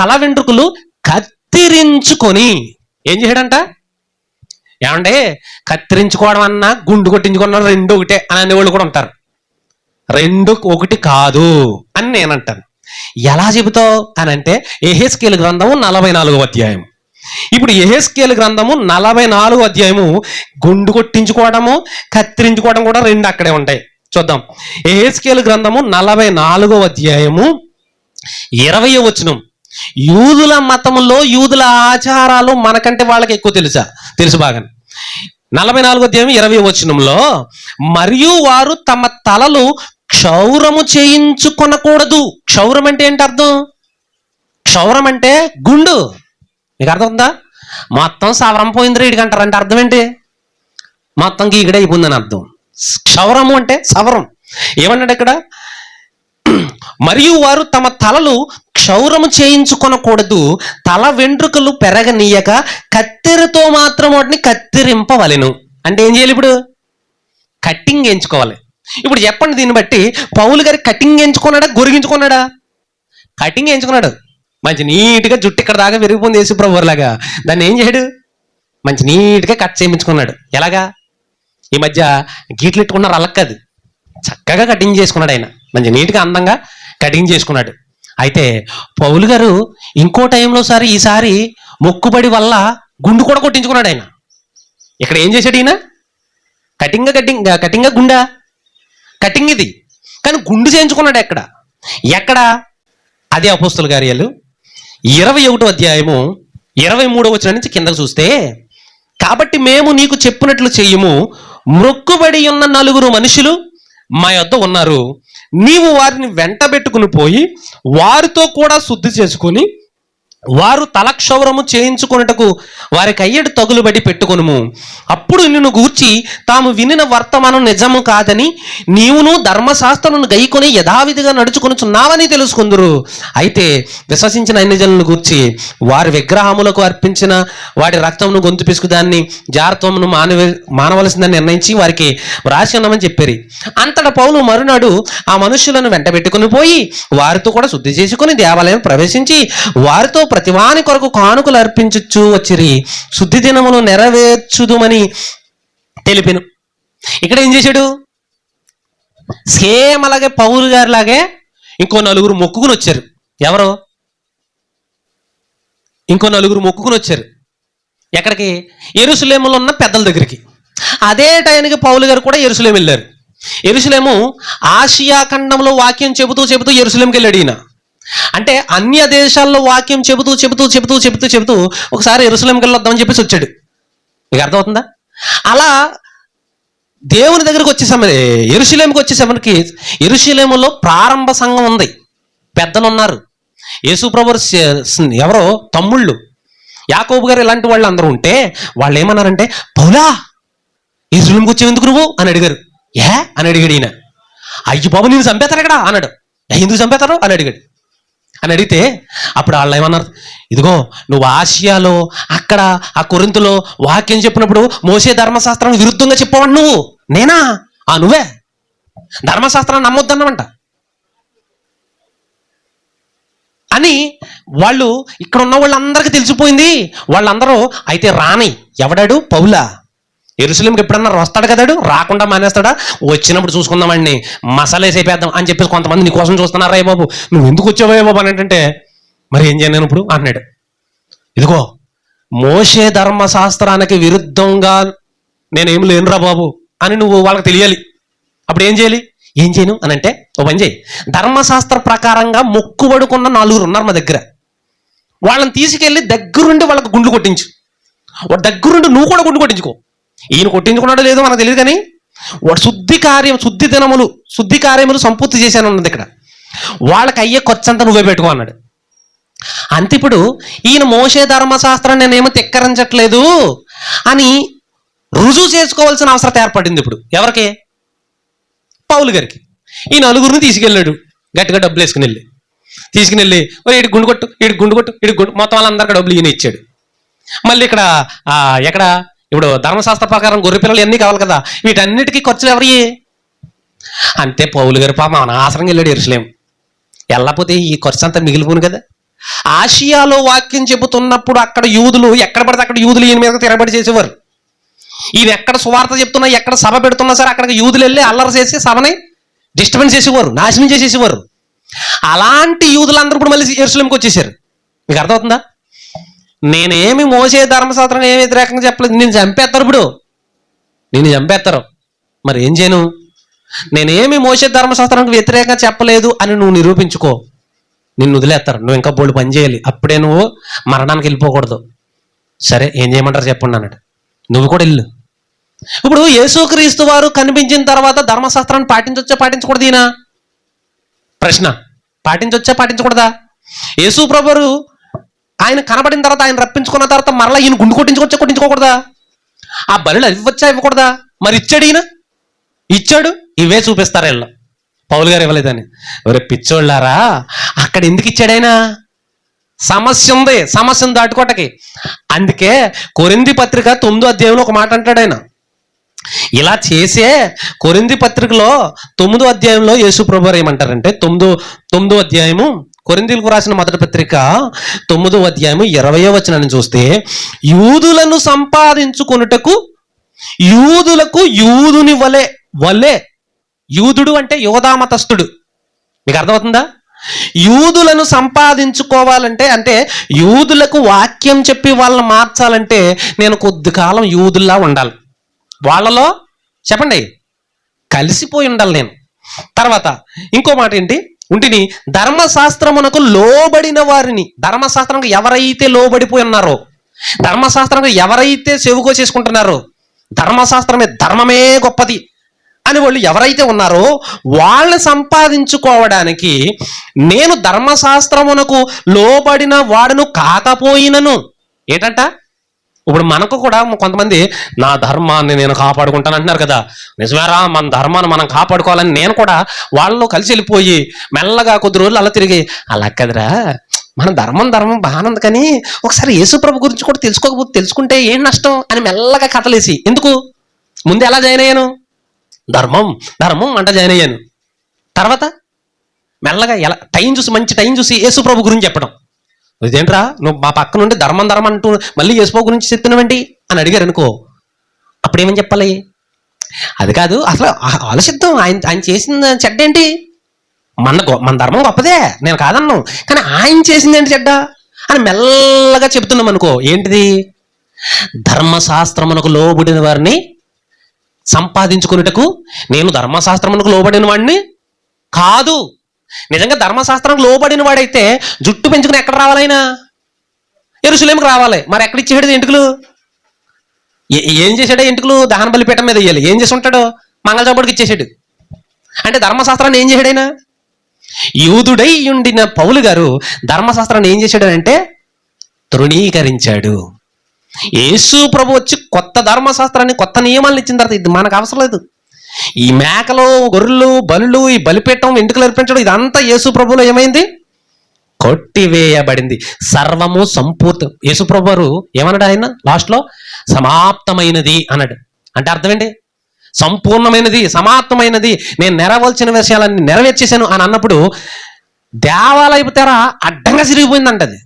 తల వెంట్రుకలు కత్తిరించుకొని ఏం చేయడంట? ఏమంటే కత్తిరించుకోవడం అన్నా గుండు కొట్టించుకోవడం రెండు ఒకటే అని అనేవాళ్ళు కూడా ఉంటారు. రెండు ఒకటి కాదు అని నేనంటాను. ఎలా చెబుతావు అని అంటే యెహెజ్కేలు గ్రంథము 44వ అధ్యాయం. ఇప్పుడు యెహెజ్కేలు గ్రంథము 44వ అధ్యాయము గుండు కొట్టించుకోవడము కత్తిరించుకోవడం కూడా రెండు అక్కడే ఉంటాయి. చూద్దాం. యెహెజ్కేలు గ్రంథము 44వ అధ్యాయము 20వ వచనం. యూదుల మతములో యూదుల ఆచారాలు మనకంటే వాళ్ళకి ఎక్కువ తెలుసు బాగా. 44వ అధ్యాయం 20వ వచనంలో, మరియు వారు తమ తలలు క్షౌరము చేయించుకొనకూడదు. క్షౌరం అంటే ఏంటి అర్థం? క్షౌరం అంటే గుండు. మీకు అర్థం ఉందా? మొత్తం సవరం పోయింది రీడికి అంటారంటే అర్థం ఏంటి? మొత్తం గీగడ అయిపోయిందని అర్థం. క్షౌరము అంటే సవరం. ఏమన్నాడు ఇక్కడ? మరియు వారు తమ తలలు క్షౌరము చేయించుకొనకూడదు, తల వెంట్రుకలు పెరగనీయక కత్తెరతో మాత్రం వాటిని కత్తిరింపవలెను. అంటే ఏం చేయాలి? ఇప్పుడు కట్టింగ్ ఎంచుకోవాలి. ఇప్పుడు చెప్పండి, దీన్ని బట్టి పౌలు గారి కటింగ్ ఎంచుకున్నాడా, గొరిగించుకున్నాడా? కటింగ్ ఎంచుకున్నాడు. మంచి నీట్గా జుట్టు ఇక్కడ దాకా విరిగిపోయింది యేసుప్రభు లాగా. దాన్ని ఏం చేయడు? మంచి నీట్గా కట్ చేయించుకున్నాడు. ఎలాగా? ఈ మధ్య గీట్లు ఎట్టుకున్నారు, అలా కాదు, చక్కగా కటింగ్ చేసుకున్నాడు ఆయన. మంచి నీట్గా అందంగా కటింగ్ చేసుకున్నాడు. అయితే పౌలు గారు ఇంకో టైంలో ఈసారి మొక్కుబడి వల్ల గుండు కూడా కొట్టించుకున్నాడు ఆయన. ఇక్కడ ఏం చేశాడు ఈయన? కటింగ్ గుండా కటింగ్ ఇది, కానీ గుండు చేయించుకున్నాడు. ఎక్కడ? అదే అపోస్తుల కార్యాలు 21వ అధ్యాయము 23వ వచనం నుంచి కిందకు చూస్తే, కాబట్టి మేము నీకు చెప్పినట్లు చెయ్యము, మొక్కుబడి ఉన్న 4 మనుషులు మా యొద్ద ఉన్నారు, నీవు వారిని వెంటబెట్టుకుని పోయి వారితో కూడా శుద్ధి చేసుకొని వారు తలక్షౌరము చేయించుకొనుటకు వారికి అయ్యడు తగులుబడి పెట్టుకొనుము. అప్పుడు నిన్ను గూర్చి తాము వినిన వర్తమానం నిజము కాదని నీవును ధర్మశాస్త్రమును గైకొని యథావిధిగా నడుచుకొనుచున్నావని తెలుసుకుందురు. అయితే విశ్వసించిన అన్ని జనులను గూర్చి వారి విగ్రహములకు అర్పించిన వాడి రక్తమును గొంతు పిసుకు దాన్ని జారత్వమును మానవలసిందని నిర్ణయించి వారికి వ్రాసి ఉన్నామని చెప్పారు. అంతటా పౌలు మరునాడు ఆ మనుషులను వెంటబెట్టుకుని పోయి వారితో కూడా శుద్ధి చేసుకుని దేవాలయం ప్రవేశించి వారితో ప్రతివాని కొరకు కానుకలు అర్పించచ్చు వచ్చిరి, శుద్ధి దినమును నెరవేర్చుదుమని తెలిపెను. ఇక్కడ ఏం చేశాడు? సేమ్ అలాగే పౌలు గారి లాగే ఇంకో 4 మొక్కుకుని వచ్చారు. ఎవరు? ఇంకో 4 మొక్కుకుని వచ్చారు. ఎక్కడికి? యెరూషలేములో ఉన్న పెద్దల దగ్గరికి. అదే టైంకి పౌలు గారు కూడా యెరూషలేము వెళ్ళారు. యెరూషలేము ఆసియా ఖండంలో వాక్యం చెబుతూ యెరూషలేంకి వెళ్ళాడు ఈయన. అంటే అన్య దేశాల్లో వాక్యం చెబుతూ ఒకసారి యెరూషలేంకి వెళ్ళొద్దామని చెప్పేసి వచ్చాడు. మీకు అర్థమవుతుందా? అలా దేవుని దగ్గరికి యెరూషలేంకి వచ్చేసరికి యెరూషలేములో ప్రారంభ సంఘం ఉంది, పెద్దలు ఉన్నారు. యేసుప్రభు ఎవరో తమ్ముళ్ళు యాకోబు గారు ఇలాంటి వాళ్ళు అందరూ ఉంటే వాళ్ళు ఏమన్నారంటే, పౌలా యెరూషలేంకి వచ్చావు ఎందుకు నువ్వు అని అడిగారు. అని అడిగాడు ఈయన. అయ్యి బాబు నేను చంపేతారు ఇక్కడ అన్నాడు. ఎందుకు చంపేతారు అని అడిగాడు. అని అడిగితే అప్పుడు వాళ్ళు ఏమన్నారు, ఇదిగో నువ్వు ఆసియాలో అక్కడ ఆ కొరింథులో వాక్యం చెప్పినప్పుడు మోసే ధర్మశాస్త్రానికి విరుద్ధంగా చెప్పవాడు నువ్వు. నేనా? నువ్వే ధర్మశాస్త్రాన్ని నమ్మొద్దన్నమాట అని వాళ్ళు ఇక్కడ ఉన్న వాళ్ళందరికీ తెలిసిపోయింది. వాళ్ళందరూ అయితే రాని ఎవడాడు? పౌలా. యెరూషలేంకి ఎప్పుడన్నా వస్తాడు కదాడు, రాకుండా మానేస్తాడా? వచ్చినప్పుడు చూసుకుందామండి, మసాలేసేపేద్దాం అని చెప్పేసి కొంతమంది నీ కోసం చూస్తున్నారా బాబు, నువ్వు ఎందుకు వచ్చావే బాబు అని అంటే, మరి ఏం చేయను ఇప్పుడు అన్నాడు. ఇదిగో మోషే ధర్మశాస్త్రానికి విరుద్ధంగా నేనేం లేనురా బాబు అని నువ్వు వాళ్ళకి తెలియాలి. అప్పుడు ఏం చేయాలి? ఏం చేయను అని అంటే, ఓ పని చేయి, ధర్మశాస్త్ర ప్రకారంగా మొక్కుబడుకున్న 4 ఉన్నారు మా దగ్గర, వాళ్ళని తీసుకెళ్ళి దగ్గరుండి వాళ్ళకి గుండ్లు కొట్టించు. దగ్గరుండి నువ్వు కూడా గుండు కొట్టించుకో. ఈయన కొట్టించుకున్నాడో లేదో మనకు తెలియదు, కానీ వాడు శుద్ధి కార్యములు సంపూర్తి చేశాను అన్నది ఇక్కడ. వాళ్ళకి అయ్యే ఖర్చు అంతా నువ్వే పెట్టుకో అన్నాడు. అంతే. ఇప్పుడు ఈయన మోషే ధర్మశాస్త్రాన్ని నేనేమో తిక్కరించట్లేదు అని రుజువు చేసుకోవాల్సిన అవసరం ఏర్పడింది ఇప్పుడు. ఎవరికి? పౌలు గారికి. ఈ 4 తీసుకెళ్ళాడు, గట్టిగా డబ్బులు తీసుకుని వెళ్ళి ఇటు గుండు కొట్టు మొత్తం వాళ్ళందరికీ డబ్బులు ఈయన ఇచ్చాడు. మళ్ళీ ఎక్కడ ఇప్పుడు ధర్మశాస్త్ర ప్రకారం గొర్రె పిల్లలు అన్నీ కావాలి కదా, వీటన్నిటికీ ఖర్చులు ఎవరి? అంతే. పౌలు గారు పాపం అనవసరంగా వెళ్ళాడు యెరూషలేం. వెళ్ళకపోతే ఈ ఖర్చు అంతా మిగిలిపోను కదా. ఆసియాలో వాక్యం చెబుతున్నప్పుడు అక్కడ యూదులు ఎక్కడ పడితే అక్కడ యూదులు ఈయన మీద తిరగబడి చేసేవారు. ఈయన ఎక్కడ సువార్త చెప్తున్నా, ఎక్కడ సభ పెడుతున్నా సరే అక్కడికి యూదులు వెళ్ళి అల్లరి చేసి సభని డిస్టర్బెన్స్ చేసేవారు, నాశనం చేసేసేవారు. అలాంటి యూదులందరూ ఇప్పుడు మళ్ళీ యెరూషలేంకి వచ్చేసారు. మీకు అర్థమవుతుందా? నేనేమి మోసే ధర్మశాస్త్రం ఏమి వ్యతిరేకంగా చెప్పలేదు, నేను చంపేస్తారు. మరి ఏం చేయను? నేనేమి మోసే ధర్మశాస్త్రానికి వ్యతిరేకంగా చెప్పలేదు అని నువ్వు నిరూపించుకో, నిన్ను వదిలేస్తారు. నువ్వు ఇంకా బోల్డ్ పని చేయాలి, అప్పుడే నువ్వు మరణానికి వెళ్ళిపోకూడదు. సరే ఏం చేయమంటారు చెప్పండి అన్నాడు. నువ్వు కూడా వెళ్ళు. ఇప్పుడు యేసుక్రీస్తు వారు కనిపించిన తర్వాత ధర్మశాస్త్రాన్ని పాటించకూడదు ఈయన? ప్రశ్న. పాటించకూడదా? యేసు ప్రభువు ఆయన కనబడిన తర్వాత, ఆయన రప్పించుకున్న తర్వాత మరలా ఈయన గుండు కొట్టించుకోకూడదా? ఆ బలులు ఇవ్వకూడదా? మరి ఇచ్చాడు ఈయన, ఇచ్చాడు. ఇవే చూపిస్తారు వీళ్ళు, పౌలు గారు ఇవ్వలేదని. ఎవరే పిచ్చోళ్ళారా, అక్కడ ఎందుకు ఇచ్చాడు ఆయన? సమస్యను దాటుకోటకి. అందుకే కొరింథీ పత్రిక 9వ అధ్యాయంలో ఒక మాట అంటాడు ఆయన. ఇలా చేసే కొరింథీ పత్రికలో 9వ అధ్యాయంలో యేసు ప్రభువారు ఏమంటారంటే, 9వ అధ్యాయము కొరింథీలకు రాసిన మొదటి పత్రిక 9వ అధ్యాయము 20వ వచనాన్ని చూస్తే, యూదులను సంపాదించుకొనుటకు యూదులకు యూదుని వలె యూదుడు అంటే యోధా మతస్థుడు. మీకు అర్థమవుతుందా? యూదులను సంపాదించుకోవాలంటే, అంటే యూదులకు వాక్యం చెప్పి వాళ్ళని మార్చాలంటే నేను కొద్ది కాలం యూదుల్లా ఉండాలి, వాళ్ళలో చెప్పండి కలిసిపోయి ఉండాలి నేను. తర్వాత ఇంకో మాట ఏంటి, ఉంటిని ధర్మశాస్త్రమునకు లోబడిన వారిని, ధర్మశాస్త్రంకు ఎవరైతే లోబడిపోయి ఉన్నారో, ధర్మశాస్త్రంకు ఎవరైతే చెవుకో చేసుకుంటున్నారో, ధర్మమే గొప్పది అని వాళ్ళు ఎవరైతే ఉన్నారో వాళ్ళని సంపాదించుకోవడానికి నేను ధర్మశాస్త్రమునకు లోబడిన వాడును కాకపోయినను. ఏంటంట, ఇప్పుడు మనకు కూడా కొంతమంది నా ధర్మాన్ని నేను కాపాడుకుంటాను అంటున్నారు కదా. నిజమేరా, మన ధర్మాన్ని మనం కాపాడుకోవాలని నేను కూడా వాళ్ళలో కలిసి వెళ్ళిపోయి మెల్లగా కొద్ది రోజులు అలా తిరిగి, అలా కదరా మన ధర్మం బాగానే ఉంది కానీ ఒకసారి యేసుప్రభు గురించి కూడా తెలుసుకుంటే ఏం నష్టం అని మెల్లగా కథలేసి, ఎందుకు ముందు ఎలా జాయిన్ అయ్యాను, ధర్మం అంట జాయిన్ అయ్యాను. తర్వాత మెల్లగా ఎలా మంచి టైం చూసి యేసుప్రభు గురించి చెప్పడం. ఇదేంట్రా నువ్వు మా పక్క నుండి ధర్మం అంటూ మళ్ళీ యేసుప్రభు గురించి చెప్తున్నావేంటి అని అడిగారు అనుకో, అప్పుడేమని చెప్పాలి? అది కాదు, అసలు ఆలోచిద్దాం, ఆయన చేసిన చెడ్డ ఏంటి? మన ధర్మం గొప్పదే, నేను కాదన్నాను, కానీ ఆయన చేసింది ఏంటి చెడ్డ అని మెల్లగా చెప్తున్నాం అనుకో, ఏంటిది? ధర్మశాస్త్రమునకు లోబడిన వారిని సంపాదించుకున్నటకు నేను ధర్మశాస్త్రమునకు లోబడిన వాడిని కాదు. నిజంగా ధర్మశాస్త్రం లోబడిన వాడైతే జుట్టు పెంచుకుని ఎక్కడ రావాలైనా? యెరూషలేముకు రావాలి. మరి ఎక్కడ ఇచ్చేసాడు ఎంటుకలు? ఏం చేశాడో ఎంటుకలు? దహన బలిపీఠం మీద వేయాలి. ఏం చేసి ఉంటాడు? మంగళచౌపడికి ఇచ్చేసాడు. అంటే ధర్మశాస్త్రాన్ని ఏం చేశాడైనా? యూదుడై ఉండిన పౌలు గారు ధర్మశాస్త్రాన్ని ఏం చేశాడు అంటే తృణీకరించాడు. యేసు ప్రభు వచ్చి కొత్త ధర్మశాస్త్రాన్ని, కొత్త నియమాలను ఇచ్చిన తర్వాత ఇది మనకు అవసరం లేదు. ఈ మేకలు, గొర్రెలు, బలులు, ఈ బలిపీఠం, వెంట్రుకలు అర్పించడం ఇదంతా యేసు ప్రభులో ఏమైంది? కొట్టివేయబడింది. సర్వము సంపూర్తి. యేసు ప్రభు వారు ఏమన్నాడు? ఆయన లాస్ట్లో సమాప్తమైనది అన్నాడు. అంటే అర్థం ఏంటి? సంపూర్ణమైనది, సమాప్తమైనది, నేను నెరవేర్చిన విషయాలన్నీ నెరవేర్చేశాను అని అన్నప్పుడు దేవాలయపు తెర అడ్డంగా చిరిగిపోయిందంట. అది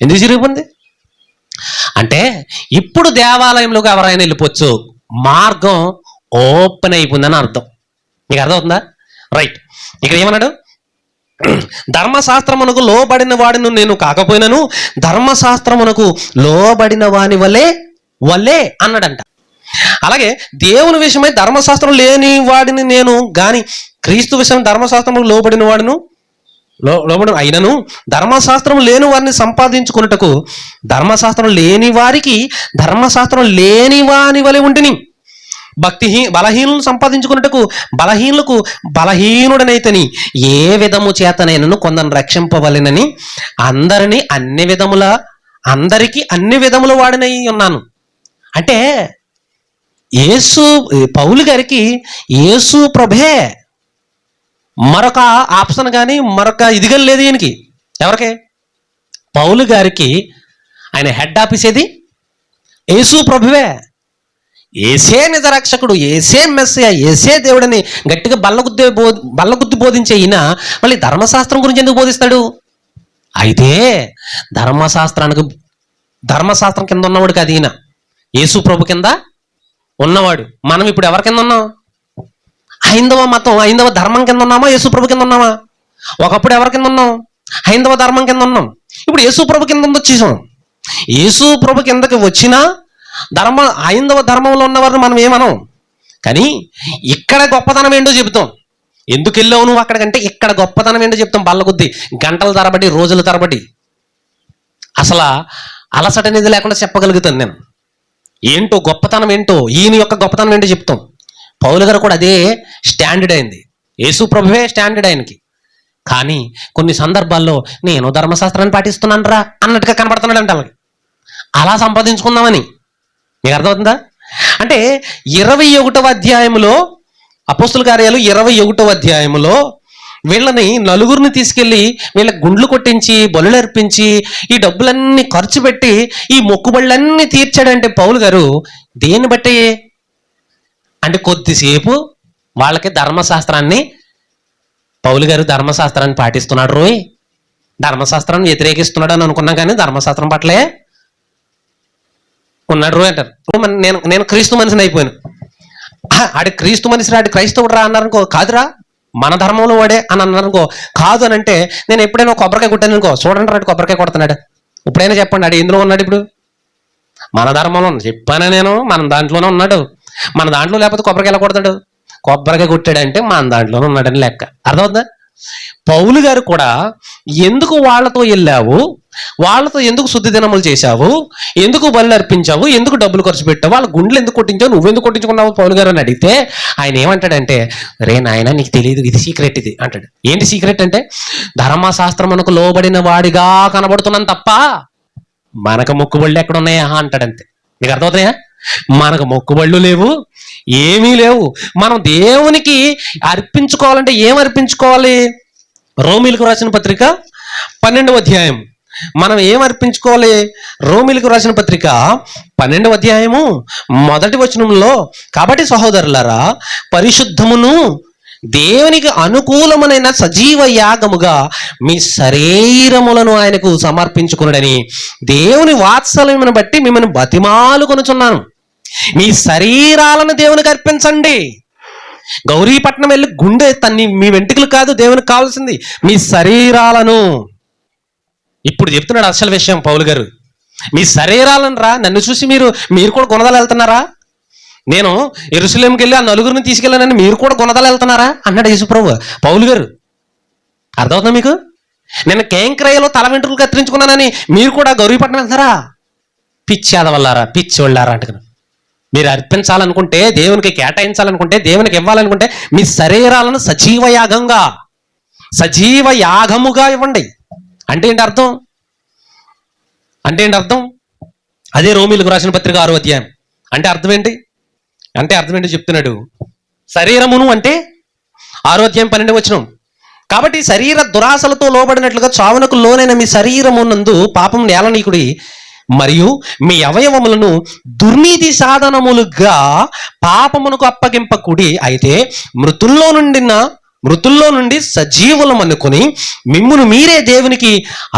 ఎందుకు చిరిగిపోయింది అంటే ఇప్పుడు దేవాలయంలోకి ఎవరైనా వెళ్ళిపోవచ్చు, మార్గం ఓపెన్ అయిపోయిందని అర్థం. నీకు అర్థమవుతుందా? రైట్. ఇక్కడ ఏమన్నాడు? ధర్మశాస్త్రమునకు లోబడిన వాడిని నేను కాకపోయినను ధర్మశాస్త్రమునకు లోబడిన వాని వలే అన్నాడంట. అలాగే దేవుని విషయమై ధర్మశాస్త్రం లేని వాడిని నేను గాని క్రీస్తు విషయం ధర్మశాస్త్రముకు లోబడిన వాడును అయినను ధర్మశాస్త్రం లేని వారిని సంపాదించుకున్నటకు ధర్మశాస్త్రం లేని వారికి ధర్మశాస్త్రం లేని వాని వలె ఉంటిని. బలహీనులను సంపాదించుకున్నటకు బలహీనులకు బలహీనుడనైతని ఏ విధము చేతనైనను కొందరు రక్షింపవలెనని అందరికీ అన్ని విధముల వాడినై ఉన్నాను. అంటే పౌలు గారికి యేసు ప్రభే మరొక ఆప్షన్ కానీ మరొక ఇదిగా లేదు ఈయనకి. ఎవరికి? పౌలు గారికి ఆయన హెడ్ ఆఫీస్ ఏది? యేసు ప్రభువే. ఏసే నిజరక్షకుడు, ఏసే మెస్సయ, ఏసే దేవుడని గట్టిగా బల్లగుద్ది బోధించే ఈయన మళ్ళీ ధర్మశాస్త్రం గురించి ఎందుకు బోధిస్తాడు? అయితే ధర్మశాస్త్రం కింద ఉన్నవాడు కాదు ఈయన, యేసు ప్రభు కింద ఉన్నవాడు. మనం ఇప్పుడు ఎవరి కింద ఉన్నాం? హైందవ మతం, హైందవ ధర్మం కింద ఉన్నామా? యేసు ప్రభు కింద ఉన్నామా? ఒకప్పుడు ఎవరి కింద ఉన్నాం? హైందవ ధర్మం కింద ఉన్నాం. ఇప్పుడు యేసు ప్రభు కింద వచ్చేసాం. యేసు ప్రభు కిందకి వచ్చినా హైందవ ధర్మంలో ఉన్నవారిని మనం ఏమనం, కానీ ఇక్కడ గొప్పతనం ఏంటో చెబుతాం. ఎందుకు వెళ్ళావు నువ్వు అక్కడికంటే ఇక్కడ గొప్పతనం ఏంటో చెప్తాం. బల్లగుద్ది గంటల తరబడి, రోజుల తరబడి, అసలు అలసట అనేది లేకుండా చెప్పగలుగుతాను నేను. ఏంటో గొప్పతనం ఏంటో, ఈయన యొక్క గొప్పతనం ఏంటో చెప్తాం. పౌలు గారు కూడా అదే స్టాండర్డ్ అయింది. యేసు ప్రభువే స్టాండర్డ్ ఆయనకి. కానీ కొన్ని సందర్భాల్లో నేను ధర్మశాస్త్రాన్ని పాటిస్తున్నాను రా అన్నట్టుగా కనబడుతున్నాడు అంటే అలా సంపాదించుకుందామని. మీకు అర్థమవుతుందా? అంటే 21వ అధ్యాయంలో, అపోస్తుల కార్యాలు 21వ అధ్యాయంలో వీళ్ళని నలుగురిని తీసుకెళ్ళి వీళ్ళ గుండ్లు కొట్టించి బలులు అర్పించి ఈ డబ్బులన్నీ ఖర్చు పెట్టి ఈ మొక్కుబళ్ళన్నీ తీర్చాడంటే పౌలు గారు దేన్ని బట్టి అంటే కొద్దిసేపు వాళ్ళకి ధర్మశాస్త్రాన్ని, పౌలు గారు ధర్మశాస్త్రాన్ని పాటిస్తున్నాడు రోయ్, ధర్మశాస్త్రాన్ని వ్యతిరేకిస్తున్నాడు అని అనుకున్నాం, కానీ ధర్మశాస్త్రం పట్లే ఉన్నాడు రోయ్ అంటారు. నేను క్రీస్తు మనిషిని అయిపోయాను, ఆడి క్రీస్తు మనిషి ఆడి క్రైస్తవుడు రా అన్నారనుకో, కాదురా మన ధర్మంలో వాడే అని అన్నారనుకో, కాదు అని అంటే నేను ఎప్పుడైనా కొబ్బరికాయ కొట్టాను అనుకో, చూడండి రాడు కొబ్బరికాయ కొడుతున్నాడు, ఇప్పుడైనా చెప్పండి ఆడు ఎందులో ఉన్నాడు, ఇప్పుడు మన ధర్మంలో చెప్పానా నేను, మన దాంట్లోనే ఉన్నాడు, మన దాంట్లో లేకపోతే కొబ్బరికాయ ఎలా కొడతాడు, కొబ్బరికాయ కొట్టాడంటే మన దాంట్లోనే ఉన్నాడని లెక్క. అర్థమవుతుందా? పౌలు గారు కూడా ఎందుకు వాళ్ళతో వెళ్ళావు, వాళ్ళతో ఎందుకు శుద్ధి దినములు చేశావు, ఎందుకు బలు అర్పించావు, ఎందుకు డబ్బులు ఖర్చు పెట్టావు, వాళ్ళ గుండెలు ఎందుకు కొట్టించావు, నువ్వెందుకు కొట్టించుకున్నావు పౌలు గారు అని అడిగితే ఆయన ఏమంటాడంటే, రే నాయన నీకు తెలియదు, ఇది సీక్రెట్ ఇది అంటాడు. ఏంటి సీక్రెట్ అంటే, ధర్మశాస్త్రమునకు లోబడిన వాడిగా కనబడుతున్నాను తప్ప మనకు మొక్కుబళ్ళు ఎక్కడ ఉన్నాయా అంటాడంతే. నీకు అర్థమవుతాయా? మనకు మొక్కుబళ్ళు లేవు, ఏమీ లేవు. మనం దేవునికి అర్పించుకోవాలంటే ఏం అర్పించుకోవాలి? రోమీలకు రాసిన పత్రిక 12వ అధ్యాయం మనం ఏం అర్పించుకోవాలి? రోమీలకు రాసిన పత్రిక 12వ అధ్యాయము 1వ వచనంలో, కాబట్టి సహోదరులారా పరిశుద్ధమును దేవునికి అనుకూలమైన సజీవ యాగముగా మీ శరీరములను ఆయనకు సమర్పించుకునడని దేవుని వాత్సల్యమును బట్టి మిమ్మల్ని బతిమాలుకొనుచున్నాను. మీ శరీరాలను దేవునికి అర్పించండి. గౌరీపట్నం వెళ్ళి గుండె తన్ని మీ వెంట్రుకలు కాదు దేవునికి కావాల్సింది, మీ శరీరాలను. ఇప్పుడు చెప్తున్నాడు అసలు విషయం పౌలు గారు, మీ శరీరాలను రా, నన్ను చూసి మీరు కూడా గుణదలు వెళ్తున్నారా? నేను యెరూషలేముకి వెళ్ళి ఆ నలుగురిని తీసుకెళ్ళానని మీరు కూడా గుణదలు వెళ్తున్నారా అన్నాడు యేసుప్రభు. పౌలు గారు అర్థమవుతుందా మీకు? నేను కేంక్రయలో తల వెంట్రుకలు కత్తిరించుకున్నానని మీరు కూడా గౌరీపట్నం వెళ్తారా? పిచ్చేదవల్లారా, పిచ్చి వాళ్ళారా అంటున్నారు. మీరు అర్పించాలనుకుంటే, దేవునికి కేటాయించాలనుకుంటే, దేవునికి ఇవ్వాలనుకుంటే మీ శరీరాలను సజీవ యాగముగా ఇవ్వండి. అంటే ఏంటి అర్థం? అదే రోమీలకు రాసిన పత్రిక 6వ అధ్యాయం. అంటే అర్థం ఏంటి చెప్తున్నాడు. శరీరమును అంటే 6వ అధ్యాయం 12వ వచనం, కాబట్టి శరీర దురాశలతో లోబడినట్లుగా చావునకు లోనైన మీ శరీరమునందు పాపం నేలనీకుడి మరియు మీ అవయవములను దుర్నీతి సాధనములుగా పాపమునకు అప్పగింపకుడి. అయితే మృతుల్లో నుండి సజీవులం అనుకుని మిమ్మును మీరే దేవునికి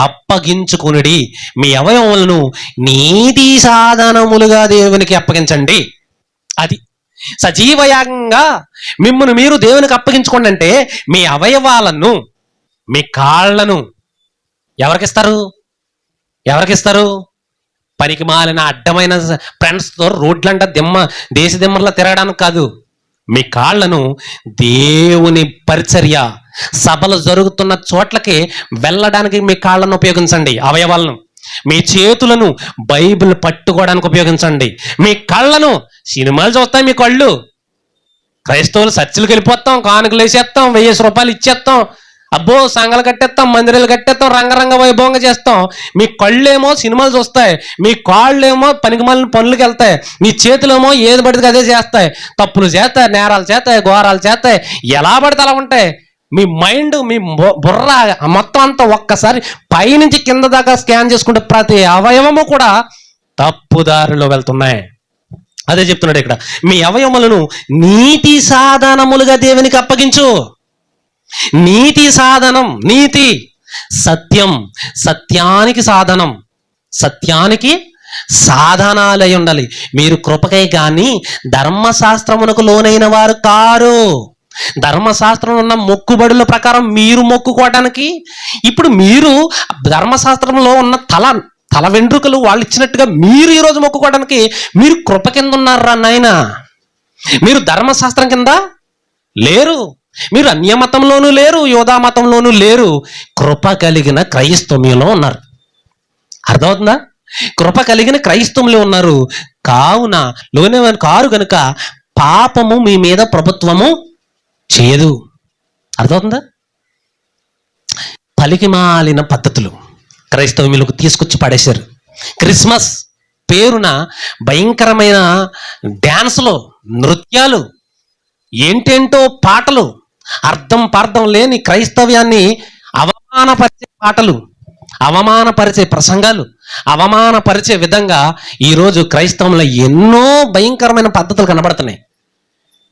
అప్పగించుకునుడి. మీ అవయవములను నీతి సాధనములుగా దేవునికి అప్పగించండి. అది సజీవయాగంగా మిమ్మును మీరు దేవునికి అప్పగించుకోండి. అంటే మీ అవయవాలను, మీ కాళ్లను ఎవరికిస్తారు? పనికి మాలిన అడ్డమైన ఫ్రెండ్స్తో రోడ్లంట దేశ దిమ్మర్లా తిరగడానికి కాదు. మీ కాళ్లను దేవుని పరిచర్య, సభలు జరుగుతున్న చోట్లకి వెళ్ళడానికి మీ కాళ్లను ఉపయోగించండి, అవయవాలను. మీ చేతులను బైబిల్ పట్టుకోవడానికి ఉపయోగించండి. మీ కళ్ళను సినిమాలు చూస్తాయి, మీ కళ్ళు క్రైస్తవులు చర్చిలకు వెళ్ళిపోతాం, కానుకలు వేసేస్తాం, 1000 రూపాయలు ఇచ్చేస్తాం, అబ్బో సంఘాలు కట్టేస్తాం, మందిరాలు కట్టేస్తాం, రంగరంగ వైభవంగా చేస్తాం. మీ కళ్ళేమో సినిమాలు చూస్తాయి, మీ కాళ్ళేమో పనికిమాలిన పనులకు వెళ్తాయి, మీ చేతులేమో ఏది పడితే అదే చేస్తాయి, తప్పులు చేస్తాయి, నేరాలు చేస్తాయి, ఘోరాలు చేస్తాయి, ఎలా పడితే అలా ఉంటాయి. మీ మైండ్, మీ బుర్ర మొత్తం అంతా ఒక్కసారి పైనుంచి కింద దాకా స్కాన్ చేసుకుంటే ప్రతి అవయవము కూడా తప్పుదారిలో వెళ్తున్నాయి. అదే చెప్తున్నాడు ఇక్కడ, మీ అవయవములను నీతి సాధనములుగా దేవునికి అప్పగించు. నీతి సాధనం, నీతి సత్యం, సత్యానికి సాధనం, సత్యానికి సాధనాలై ఉండాలి. మీరు కృపకై కానీ ధర్మశాస్త్రమునకు లోనైన వారు కారు. ధర్మశాస్త్రంలో ఉన్న మొక్కుబడుల ప్రకారం మీరు మొక్కుకోవటానికి, ఇప్పుడు మీరు ధర్మశాస్త్రంలో ఉన్న తల వెంట్రుకలు వాళ్ళు ఇచ్చినట్టుగా మీరు ఈరోజు మొక్కుకోవడానికి మీరు కృప కింద ఉన్నారా నాయన? మీరు ధర్మశాస్త్రం కింద లేరు, మీరు అన్యమతంలోనూ లేరు, యోధా మతంలోనూ లేరు, కృప కలిగిన క్రైస్తవ్యంలో ఉన్నారు. అర్థమవుతుందా? కృప కలిగిన క్రైస్తవంలో ఉన్నారు. కావున లోనే కారు కనుక పాపము మీ మీద ప్రభుత్వము చేయదు. అర్థమవుతుందా? పలికి మాలిన పద్ధతులు క్రైస్తవులకు తీసుకొచ్చి పడేశారు. క్రిస్మస్ పేరున భయంకరమైన డ్యాన్సులు, నృత్యాలు, ఏంటేంటో పాటలు, అర్థం పార్థం లేని క్రైస్తవ్యాన్ని అవమానపరిచే పాటలు, అవమానపరిచే ప్రసంగాలు, అవమానపరిచే విధంగా ఈరోజు క్రైస్తవంలో ఎన్నో భయంకరమైన పద్ధతులు కనబడుతున్నాయి.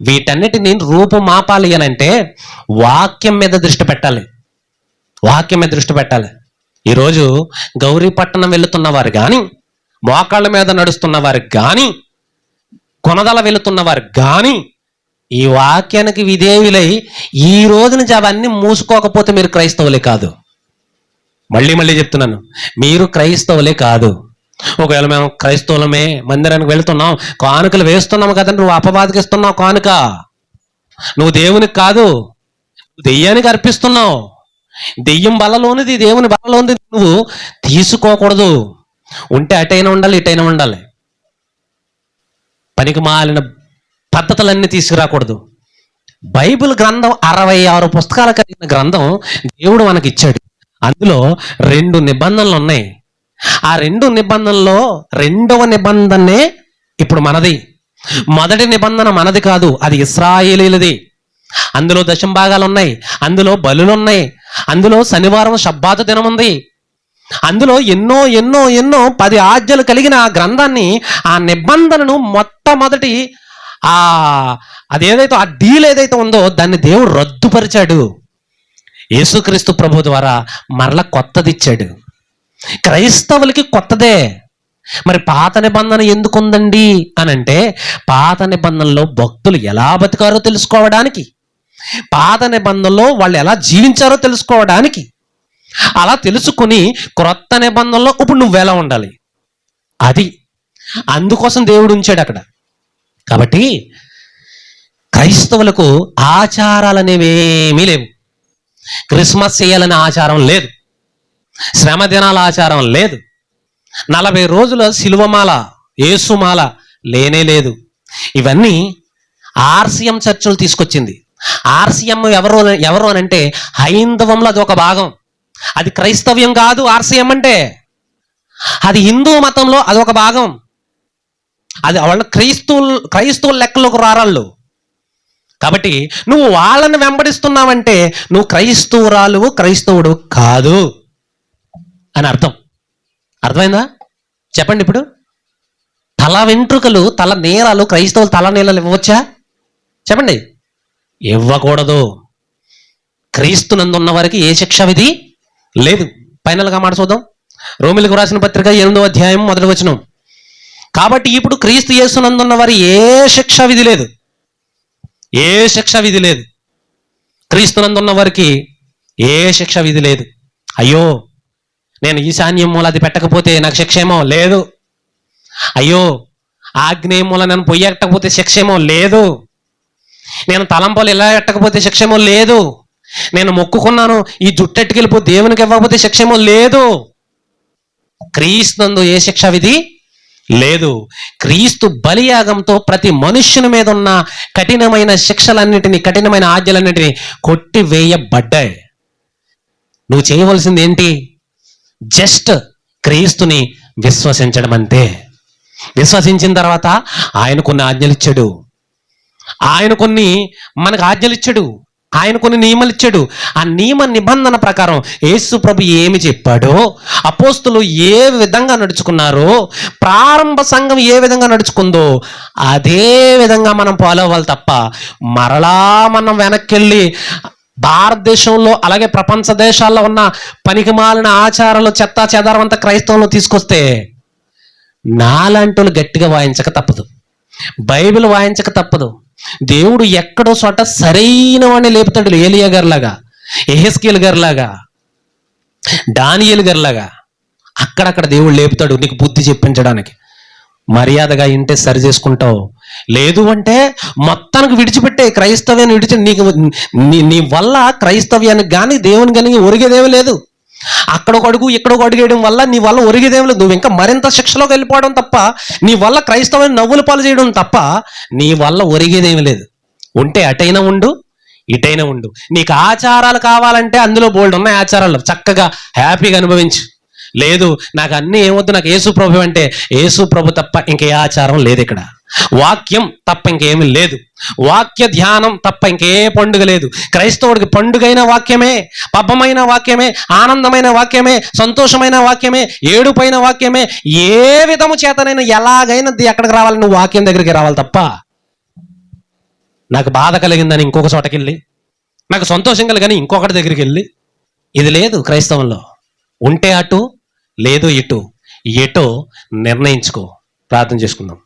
వీటన్నిటిని రూపుమాపాలి అని అంటే వాక్యం మీద దృష్టి పెట్టాలి. వాక్యం మీద దృష్టి పెట్టాలి. ఈరోజు గౌరీపట్నం వెళుతున్న వారు కానీ, మోకాళ్ళ మీద నడుస్తున్న వారు కానీ, కొనదల వెళుతున్న వారు కానీ ఈ వాక్యానికి విధేయులై ఈ రోజు నుంచి అవన్నీ మూసుకోకపోతే మీరు క్రైస్తవులే కాదు. మళ్ళీ చెప్తున్నాను, మీరు క్రైస్తవులే కాదు. ఒకవేళ మేము క్రైస్తవులమే, మందిరానికి వెళుతున్నాం, కానుకలు వేస్తున్నాము కదండి, నువ్వు అపవాదికి ఇస్తున్నావు కానుక. నువ్వు దేవునికి కాదు, దెయ్యానికి అర్పిస్తున్నావు. దెయ్యం బలలోనిది, దేవుని బలలోనిది నువ్వు తీసుకోకూడదు. ఉంటే అటైనా ఉండాలి, ఇటైనా ఉండాలి. పనికి మాలిన పద్ధతులన్నీ తీసుకురాకూడదు. బైబిల్ గ్రంథం 66 పుస్తకాలు కలిగిన గ్రంథం దేవుడు మనకి ఇచ్చాడు. అందులో 2 నిబంధనలు ఉన్నాయి. ఆ 2 నిబంధనల్లో 2వ నిబంధనే ఇప్పుడు మనది. మొదటి నిబంధన మనది కాదు, అది ఇశ్రాయేలీలది. అందులో దశంభాగాలు ఉన్నాయి, అందులో బలులు ఉన్నాయి, అందులో శనివారం శబ్బాతు దినం ఉంది, అందులో ఎన్నో ఎన్నో ఎన్నో 10 ఆజ్ఞలు కలిగిన ఆ గ్రంథాన్ని, ఆ నిబంధనను మొట్టమొదటి అదేదైతే ఆ డీల్ ఏదైతే ఉందో దాన్ని దేవుడు రద్దుపరిచాడు. యేసుక్రీస్తు ప్రభు ద్వారా మరల కొత్తది ఇచ్చాడు. క్రైస్తవులకి కొత్తదే. మరి పాత నిబంధన ఎందుకు ఉందండి అని అంటే, పాత నిబంధనలో భక్తులు ఎలా బతికారో తెలుసుకోవడానికి, పాత నిబంధనలో వాళ్ళు ఎలా జీవించారో తెలుసుకోవడానికి, అలా తెలుసుకుని క్రొత్త నిబంధనలో ఇప్పుడు నువ్వెలా ఉండాలి అది, అందుకోసం దేవుడు ఉంచాడు అక్కడ. కాబట్టి క్రైస్తవులకు ఆచారాలు అనేవి ఏమీ లేవు. క్రిస్మస్ చేయాలనే ఆచారం లేదు, శ్రమ దినాల ఆచారం లేదు, 40 రోజుల శిలువమాల, యేసుమాల లేనే లేదు. ఇవన్నీ ఆర్సిఎం చర్చలు తీసుకొచ్చింది. ఆర్సిఎం ఎవరు అని అంటే హైందవంలో అది ఒక భాగం. అది క్రైస్తవ్యం కాదు. ఆర్సిఎం అంటే అది హిందూ మతంలో అదొక భాగం. అది వాళ్ళ క్రైస్తవుల లెక్కలోకి రారాళ్ళు. కాబట్టి నువ్వు వాళ్ళని వెంబడిస్తున్నావంటే నువ్వు క్రైస్తవుడు కాదు అని అర్థం. అర్థమైందా? చెప్పండి. ఇప్పుడు తల వెంట్రుకలు, తల నేరాలు, క్రైస్తవులు తల నేరాలు ఇవ్వవచ్చా? చెప్పండి. ఇవ్వకూడదు. క్రీస్తునందున్న వారికి ఏ శిక్ష విధి లేదు. ఫైనల్గా మాట చూద్దాం. రోమిలకు రాసిన పత్రిక 8వ అధ్యాయం 1వ వచనం. కాబట్టి ఇప్పుడు క్రీస్తు యేసునందున్న వారి ఏ శిక్ష విధి లేదు, ఏ శిక్ష విధి లేదు. క్రీస్తునందున్న వారికి ఏ శిక్ష విధి లేదు. అయ్యో, నేను ఈశాన్యం మూల అది పెట్టకపోతే నాకు శిక్ష ఏమో లేదు. అయ్యో, ఆగ్నేయ మూల నేను పొయ్యి ఎట్టకపోతే శిక్ష ఏమో లేదు. నేను తలంపాలు ఇలా ఎట్టకపోతే శిక్ష ఏమో లేదు. నేను మొక్కుకున్నాను ఈ జుట్టెట్టుకెళ్ళిపో దేవునికి ఇవ్వకపోతే శిక్ష ఏమో లేదు. క్రీస్తునందు ఏ శిక్ష విధి లేదు. క్రీస్తు బలియాగంతో ప్రతి మనుష్యుని మీద ఉన్న కఠినమైన శిక్షలన్నిటినీ, కఠినమైన ఆజ్ఞలన్నిటినీ కొట్టివేయబడ్డాయి. నువ్వు చేయవలసింది ఏంటి? జస్ట్ క్రీస్తుని విశ్వసించడం అంతే. విశ్వసించిన తర్వాత ఆయన కొన్ని ఆజ్ఞలు ఇచ్చాడు, ఆయన కొన్ని మనకు ఆజ్ఞలు ఇచ్చాడు, ఆయన కొన్ని నియమాలు ఇచ్చాడు. ఆ నియమ నిబంధన ప్రకారం యేసు ప్రభు ఏమి చెప్పాడో, అపోస్తులు ఏ విధంగా నడుచుకున్నారో, ప్రారంభ సంఘం ఏ విధంగా నడుచుకుందో అదే విధంగా మనం ఫాలో అవ్వాలి తప్ప మరలా మనం వెనక్కి వెళ్ళి భారతదేశంలో అలాగే ప్రపంచ దేశాల్లో ఉన్న పనికిమాలిన ఆచారాలు, చెత్తా చెదారమంతా క్రైస్తవంలో తీసుకొస్తే నాలాంటి గట్టిగా వాయించక తప్పదు, బైబిల్ వాయించక తప్పదు. దేవుడు ఎక్కడో చోట సరైన వాడిని లేపుతాడు. ఏలియా గారిలాగా, యెహెజ్కేలు గారిలాగా, దానియేలు గారిలాగా అక్కడక్కడ దేవుడు లేపుతాడు నీకు బుద్ధి చెప్పించడానికి. మర్యాదగా ఇంటే సరి చేసుకుంటావు, లేదు అంటే మొత్తానికి విడిచిపెట్టే క్రైస్తవ్యాన్ని విడిచి నీకు నీ వల్ల క్రైస్తవ్యానికి కానీ దేవుని కానీ ఒరిగేదేమీ లేదు. అక్కడొక అడుగు ఇక్కడొక అడుగు వేయడం వల్ల నీ వల్ల ఒరిగేదేమీ లేదు. నువ్వు ఇంకా మరింత శిక్షలోకి వెళ్ళిపోవడం తప్ప, నీ వల్ల క్రైస్తవాన్ని నవ్వుల పాలు చేయడం తప్ప నీ వల్ల ఒరిగేదేమీ లేదు. ఉంటే అటైనా ఉండు, ఇటైనా ఉండు. నీకు ఆచారాలు కావాలంటే అందులో బోల్డ్ ఉన్నాయి ఆచారాలు, చక్కగా హ్యాపీగా అనుభవించు. లేదు నాకు అన్నీ ఏమొద్దు, నాకు యేసు ప్రభు అంటే యేసు ప్రభు తప్ప ఇంకే ఆచారం లేదు ఇక్కడ. వాక్యం తప్ప ఇంకేమీ లేదు. వాక్య ధ్యానం తప్ప ఇంకే పండుగ లేదు. క్రైస్తవుడికి పండుగైన వాక్యమే, పబ్బమైన వాక్యమే, ఆనందమైన వాక్యమే, సంతోషమైన వాక్యమే, ఏడుపైన వాక్యమే. ఏ విధము చేతనైనా ఎలాగైనా ఎక్కడికి రావాలి, నువ్వు వాక్యం దగ్గరికి రావాలి తప్ప నాకు బాధ కలిగిందని ఇంకొక చోటకి వెళ్ళి, నాకు సంతోషం కలిగని ఇంకొకటి దగ్గరికి వెళ్ళి, ఇది లేదు క్రైస్తవంలో. ఉంటే అటు, లేదు ఇటు, ఎటో నిర్ణయించుకో. ప్రార్థన చేసుకుందాం.